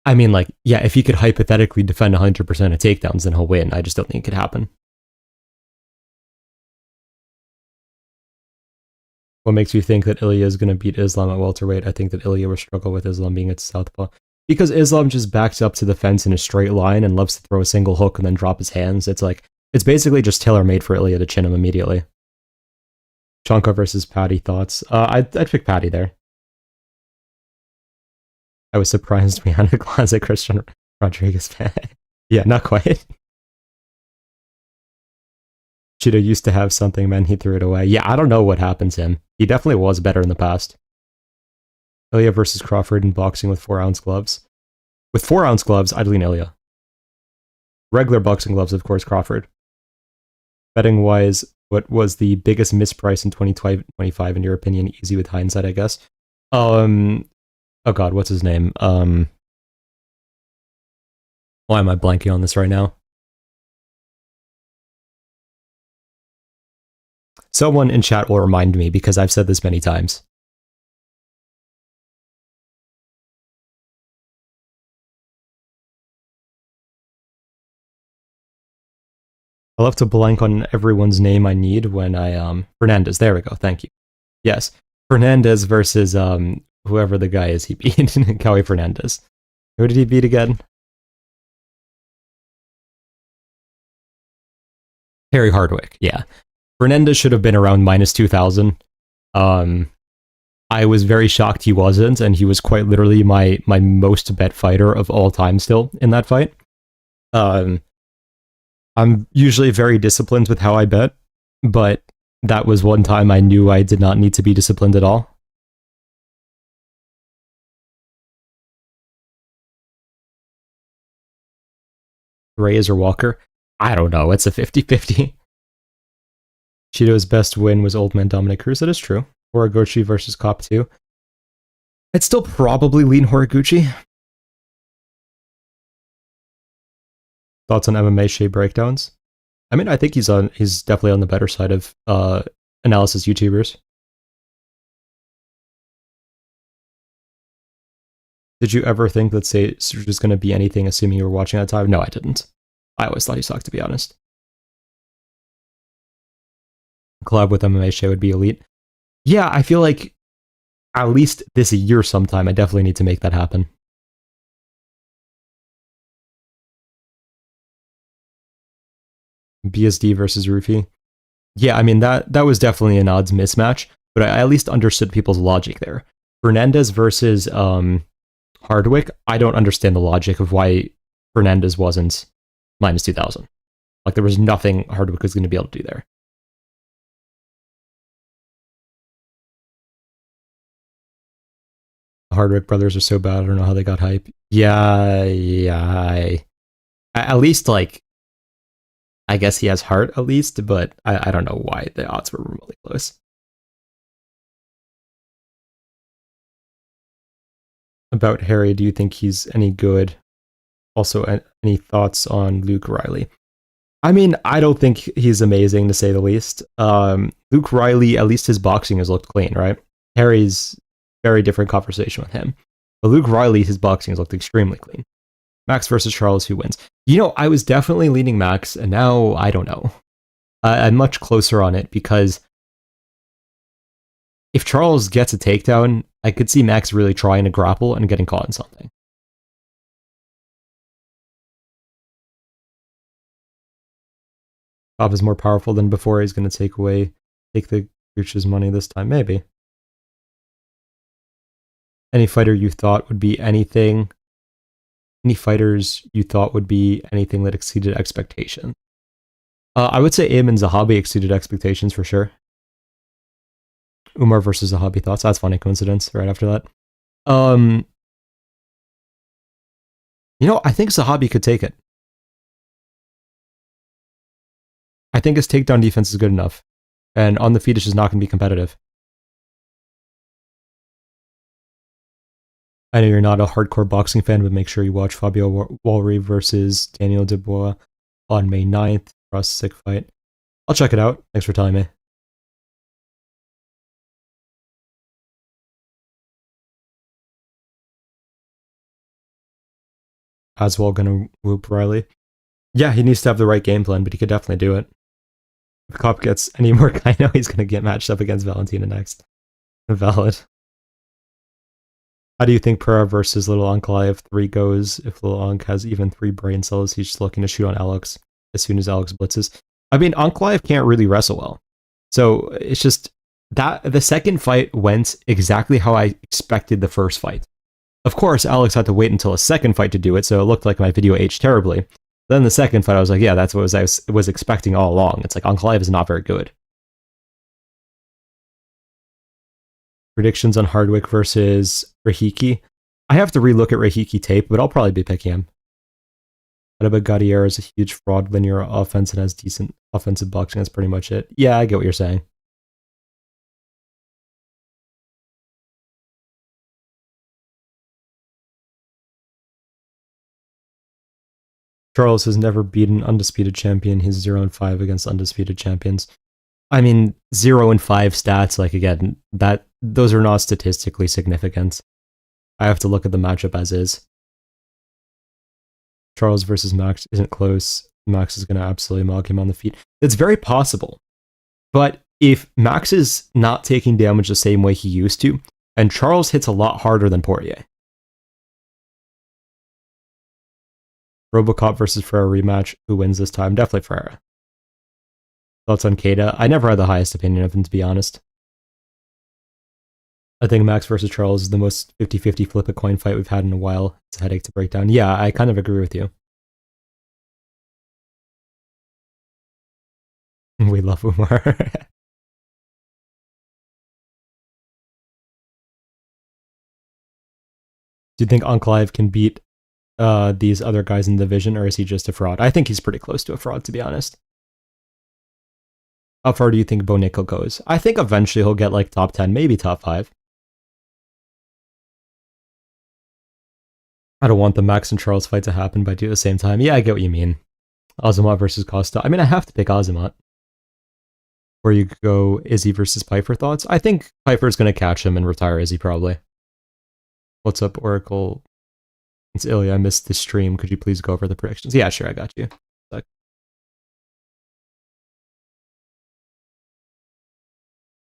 I mean, like, yeah, if he could hypothetically defend 100% of takedowns, then he'll win. I just don't think it could happen. What makes you think that Ilya is going to beat Islam at welterweight? I think that Ilya will struggle with Islam being at southpaw. Because Islam just backs up to the fence in a straight line and loves to throw a single hook and then drop his hands. It's basically just tailor-made for Ilya to chin him immediately. Chanko versus Patty, thoughts? I'd pick Patty there. I was surprised we had a classic Christian Rodriguez fan. Yeah, not quite. Cheeto used to have something, man, he threw it away. Yeah, I don't know what happened to him. He definitely was better in the past. Ilya versus Crawford in boxing with 4-ounce gloves. With 4-ounce gloves, I'd lean Ilya. Regular boxing gloves, of course, Crawford. Betting-wise, what was the biggest misprice in 2025, in your opinion? Easy with hindsight, I guess. Oh god, what's his name? Why am I blanking on this right now? Someone in chat will remind me, because I've said this many times. I love to blank on everyone's name I need when I, Hernandez, there we go, thank you. Yes, Hernandez versus, whoever the guy is he beat, Cowie Fernandez. Who did he beat again? Harry Hardwick, yeah. Fernandez should have been around minus 2,000. I was very shocked he wasn't, and he was quite literally my most bet fighter of all time still in that fight. I'm usually very disciplined with how I bet, but that was one time I knew I did not need to be disciplined at all. Reyes or Walker? I don't know, it's a 50-50. Cheeto's best win was Old Man Dominic Cruz, that is true. Horiguchi versus Cop 2. I'd still probably lean Horiguchi. Thoughts on MMA Shea breakdowns? I mean, I think he's definitely on the better side of analysis YouTubers. Did you ever think that Sage was going to be anything, assuming you were watching at the time? No, I didn't. I always thought he sucked, to be honest. Collab with MMA Shea would be elite. Yeah, I feel like at least this year sometime, I definitely need to make that happen. BSD versus Rufy. Yeah, I mean, that was definitely an odds mismatch, but I at least understood people's logic there. Hernandez versus Hardwick, I don't understand the logic of why Hernandez wasn't minus 2,000. Like, there was nothing Hardwick was going to be able to do there. The Hardwick brothers are so bad, I don't know how they got hype. Yeah. At least, like, I guess he has heart, at least, but I don't know why the odds were remotely close. About Harry, do you think he's any good? Also, any thoughts on Luke Riley? I mean, I don't think he's amazing, to say the least. Luke Riley, at least his boxing has looked clean, right? Harry's very different conversation with him. But Luke Riley, his boxing has looked extremely clean. Max versus Charles, who wins? I was definitely leaning Max, and now I don't know. I'm much closer on it because if Charles gets a takedown, I could see Max really trying to grapple and getting caught in something. Bob is more powerful than before. He's going to take the Gooch's money this time, maybe. Any fighter you thought would be anything? Any fighters you thought would be anything that exceeded expectation? I would say Im and Zahabi exceeded expectations for sure. Umar versus Zahabi thoughts. That's funny coincidence right after that. I think Zahabi could take it. I think his takedown defense is good enough. And on the feet, it's just not going to be competitive. I know you're not a hardcore boxing fan, but make sure you watch Fabio Walry versus Daniel Dubois on May 9th. Ross sick fight. I'll check it out. Thanks for telling me. Aswell gonna whoop Riley. Yeah, he needs to have the right game plan, but he could definitely do it. If Cop gets any more Kaino, he's gonna get matched up against Valentina next. Valid. How do you think Pereira versus Little Ankalaev 3 goes if Little Ank has even 3 brain cells? He's just looking to shoot on Alex as soon as Alex blitzes. I mean, Ankalaev can't really wrestle well. So it's just that the second fight went exactly how I expected the first fight. Of course, Alex had to wait until a second fight to do it, so it looked like my video aged terribly. Then the second fight, I was like, yeah, that's what I was expecting all along. It's like Ankalaev is not very good. Predictions on Hardwick versus Rahiki. I have to relook at Rahiki tape, but I'll probably be picking him. What about Gaudier is a huge fraud linear offense and has decent offensive boxing? That's pretty much it. Yeah, I get what you're saying. Charles has never beaten undisputed champion. He's 0-5 against undisputed champions. I mean, 0-5 stats, like again, those are not statistically significant. I have to look at the matchup as is. Charles versus Max isn't close. Max is going to absolutely mug him on the feet. It's very possible. But if Max is not taking damage the same way he used to, and Charles hits a lot harder than Poirier. Robocop versus Ferreira rematch. Who wins this time? Definitely Ferreira. Thoughts on Keita? I never had the highest opinion of him, to be honest. I think Max versus Charles is the most 50-50 flip a coin fight we've had in a while. It's a headache to break down. Yeah, I kind of agree with you. We love Umar. Do you think Ankalaev can beat these other guys in the division, or is he just a fraud? I think he's pretty close to a fraud, to be honest. How far do you think Bo Nickel goes? I think eventually he'll get like top 10, maybe top 5. I don't want the Max and Charles fight to happen, but I do at the same time. Yeah, I get what you mean. Azamat versus Costa. I mean, I have to pick Azamat. Or you could go Izzy versus Piper. Thoughts? I think Piper's going to catch him and retire Izzy, probably. What's up, Oracle? It's Ilya. I missed the stream. Could you please go over the predictions? Yeah, sure, I got you.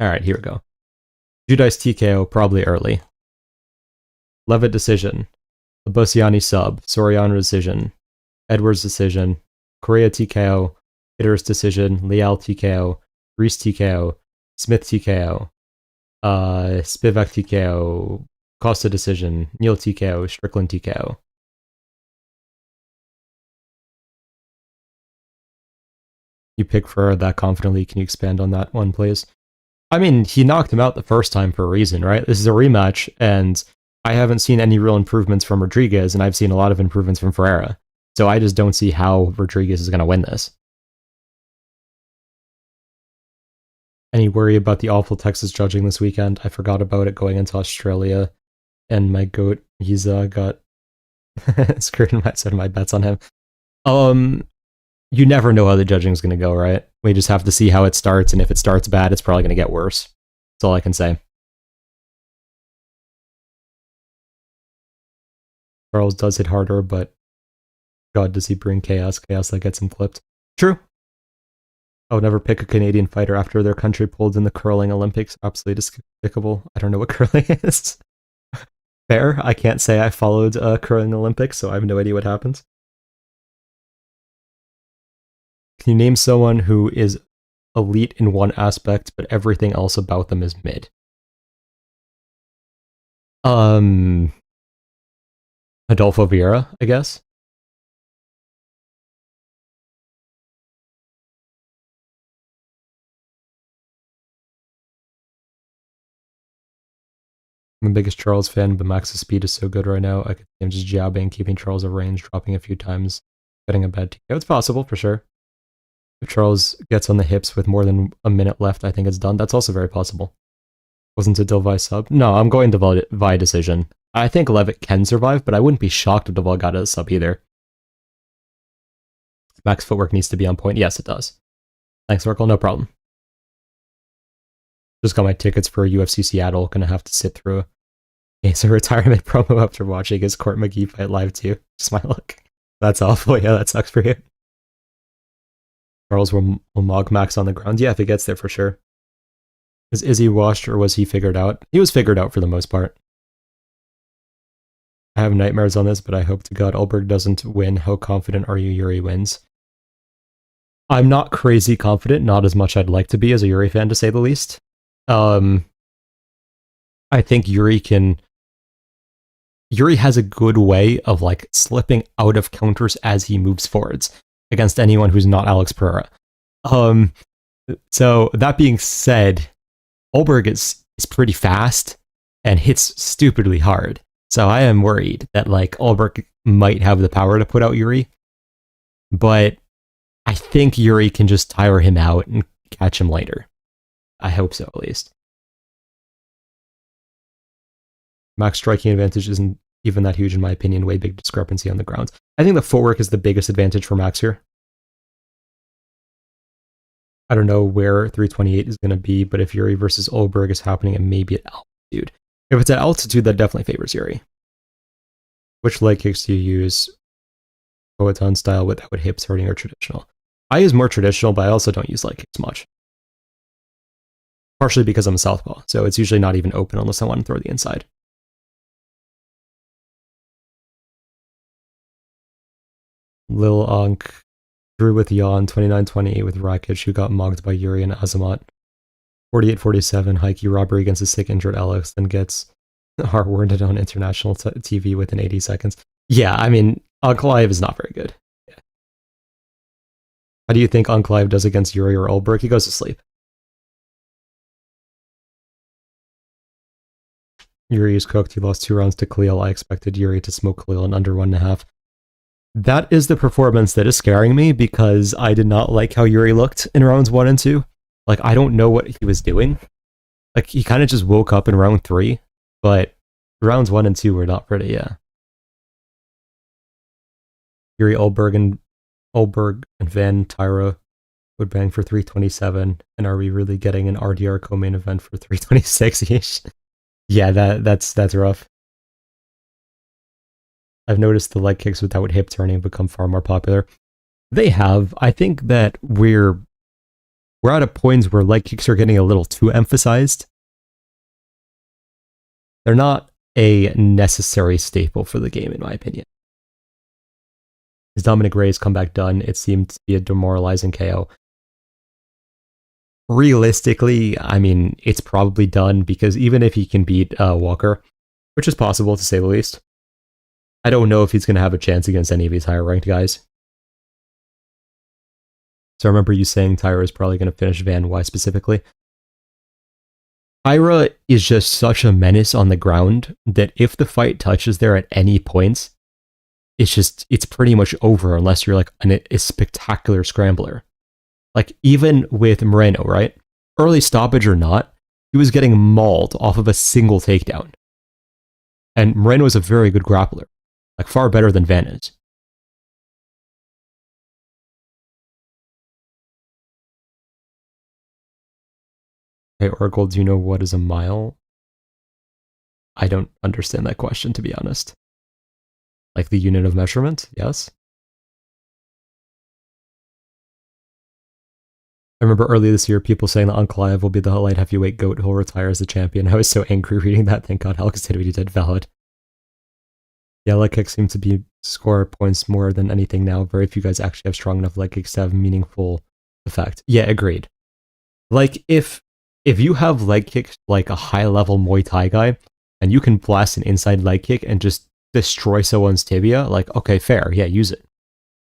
Alright, here we go. Judice TKO, probably early. Levitt decision. Labosiani sub. Soriano decision. Edwards decision. Coria TKO. Hitters decision. Leal TKO. Reese TKO. Smith TKO. Spivac TKO. Costa decision. Neal TKO. Strickland TKO. You pick for that confidently. Can you expand on that one, please? I mean, he knocked him out the first time for a reason, right? This is a rematch, and I haven't seen any real improvements from Rodriguez, and I've seen a lot of improvements from Ferreira. So I just don't see how Rodriguez is going to win this. Any worry about the awful Texas judging this weekend? I forgot about it going into Australia, and my goat, he's got screwed in my bets on him. You never know how the judging is going to go, right? We just have to see how it starts, and if it starts bad, it's probably going to get worse. That's all I can say. Charles does hit harder, but God, does he bring chaos? Chaos that gets him clipped. True. I would never pick a Canadian fighter after their country pulled in the curling Olympics. Absolutely despicable. I don't know what curling is. Fair. I can't say I followed curling Olympics, so I have no idea what happens. Can you name someone who is elite in one aspect, but everything else about them is mid? Adolfo Vieira, I guess. I'm the biggest Charles fan, but Max's speed is so good right now. I could see him just jabbing, keeping Charles at range, dropping a few times, getting a bad TKO. It's possible, for sure. If Charles gets on the hips with more than a minute left, I think it's done. That's also very possible. Wasn't it Delvaj sub? No, I'm going Delvaj decision. I think Levitt can survive, but I wouldn't be shocked if Delvaj got a sub either. Max footwork needs to be on point. Yes, it does. Thanks, Oracle. No problem. Just got my tickets for UFC Seattle. Gonna have to sit through a retirement promo after watching his Court McGee fight live too. Just my luck. That's awful. Yeah, that sucks for you. Charles will mog Max on the ground. Yeah, if he gets there for sure. Is Izzy washed or was he figured out? He was figured out for the most part. I have nightmares on this, but I hope to God Ulberg doesn't win. How confident are you Yuri wins? I'm not crazy confident, not as much I'd like to be as a Yuri fan, to say the least. I think Yuri has a good way of like slipping out of counters as he moves forwards against anyone who's not Alex Pereira. So that being said, Ulberg is pretty fast and hits stupidly hard. So I am worried that like Ulberg might have the power to put out Yuri, but I think Yuri can just tire him out and catch him later. I hope so, at least. Max striking advantage isn't even that huge in my opinion. Way big discrepancy on the ground. I think the footwork is the biggest advantage for Max here. I don't know where 328 is going to be, but if Yuri versus Ulberg is happening, it may be at altitude. If it's at altitude, that definitely favors Yuri. Which leg kicks do you use? Poeton style without hips hurting or traditional? I use more traditional, but I also don't use leg kicks much. Partially because I'm a southpaw, so it's usually not even open unless I want to throw the inside. Lil Ankh drew with Jan, 29-28 with Rakic, who got mogged by Yuri and Azamat. 48-47, Heike robbery against a sick injured Alex, then gets heart-worded on international TV within 80 seconds. Yeah, I mean, Ankalaev is not very good. Yeah. How do you think Ankalaev does against Yuri or Ulberg? He goes to sleep. Yuri is cooked. He lost 2 rounds to Khalil. I expected Yuri to smoke Khalil in under 1.5. That is the performance that is scaring me because I did not like how Yuri looked in rounds 1 and 2. Like, I don't know what he was doing. Like, he kind of just woke up in round 3, but rounds 1 and 2 were not pretty, yeah. Yuri Ulberg and Van Tyra would bang for 327, and are we really getting an RDR co-main event for 326 each? Yeah, that's rough. I've noticed the leg kicks without hip turning have become far more popular. They have. I think that we're at a point where leg kicks are getting a little too emphasized. They're not a necessary staple for the game, in my opinion. Is Dominic Reyes comeback done? It seemed to be a demoralizing KO. Realistically, I mean, it's probably done because even if he can beat Walker, which is possible to say the least, I don't know if he's going to have a chance against any of these higher ranked guys. So I remember you saying Tyra is probably going to finish Van. Why specifically? Tyra is just such a menace on the ground that if the fight touches there at any points, it's pretty much over unless you're like a spectacular scrambler. Like, even with Moreno, right? Early stoppage or not, he was getting mauled off of a single takedown. And Moreno is a very good grappler. Like, far better than Van is. Hey, Oracle, do you know what is a mile? I don't understand that question, to be honest. Like the unit of measurement, yes. I remember earlier this year people saying that Ankalaev will be the light heavyweight GOAT who'll retire as the champion. I was so angry reading that. Thank God Alex did what he did. Valid. Yeah, leg kicks seem to be score points more than anything now. Very few guys actually have strong enough leg kicks to have meaningful effect. Yeah, agreed. Like if you have leg kicks like a high level Muay Thai guy, and you can blast an inside leg kick and just destroy someone's tibia, like okay, fair, yeah, use it.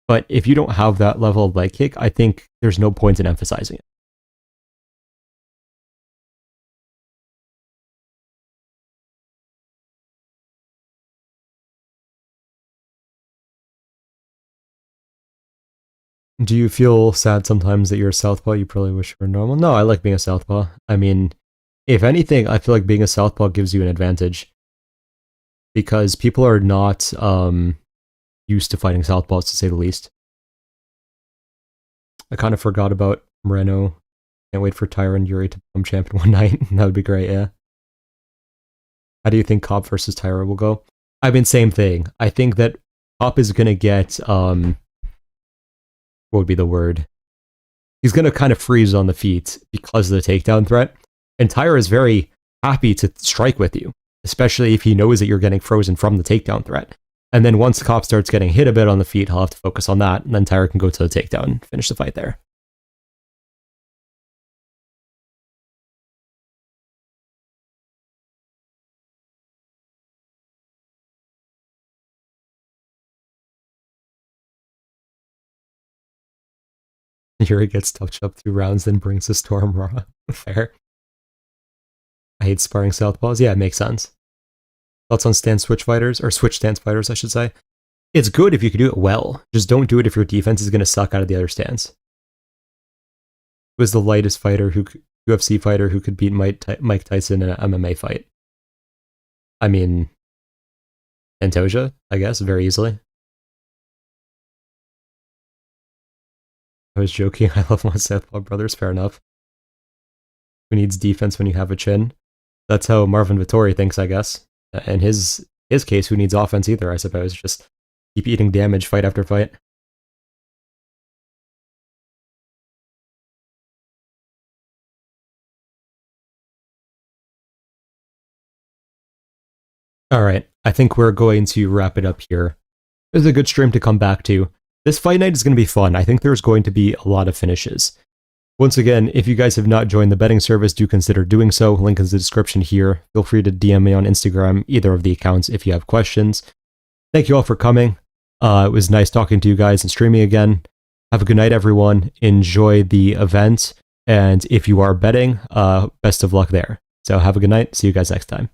But if you don't have that level of leg kick, I think there's no point in emphasizing it. Do you feel sad sometimes that you're a southpaw? You probably wish you were normal. No, I like being a southpaw. I mean, if anything, I feel like being a southpaw gives you an advantage because people are not used to fighting southpaws, to say the least. I kind of forgot about Moreno. Can't wait for Tyra and Yuri to become champion one night. That would be great, yeah. How do you think Cobb versus Tyra will go? I mean, same thing. I think that Cobb is going to get, what would be the word? He's going to kind of freeze on the feet because of the takedown threat. And Tyra is very happy to strike with you, especially if he knows that you're getting frozen from the takedown threat. And then once Cobb starts getting hit a bit on the feet, he'll have to focus on that, and then Tyra can go to the takedown and finish the fight there. Yuri gets touched up 2 rounds, then brings the storm raw. Fair. I hate sparring southpaws. Yeah, it makes sense. Thoughts on stance switch fighters, or switch stance fighters, I should say. It's good if you can do it well. Just don't do it if your defense is going to suck out of the other stance. Who was the lightest fighter, UFC fighter who could beat Mike Tyson in an MMA fight? I mean, Pantoja, I guess, very easily. I was joking. I love my Southpaw brothers. Fair enough. Who needs defense when you have a chin? That's how Marvin Vittori thinks, I guess. In his case, who needs offense either, I suppose. Just keep eating damage fight after fight. All right, I think we're going to wrap it up here. It was a good stream to come back to. This fight night is going to be fun. I think there's going to be a lot of finishes. Once again, if you guys have not joined the betting service, do consider doing so. Link is in the description here. Feel free to DM me on Instagram, either of the accounts, if you have questions. Thank you all for coming. It was nice talking to you guys and streaming again. Have a good night, everyone. Enjoy the event. And if you are betting, best of luck there. So have a good night. See you guys next time.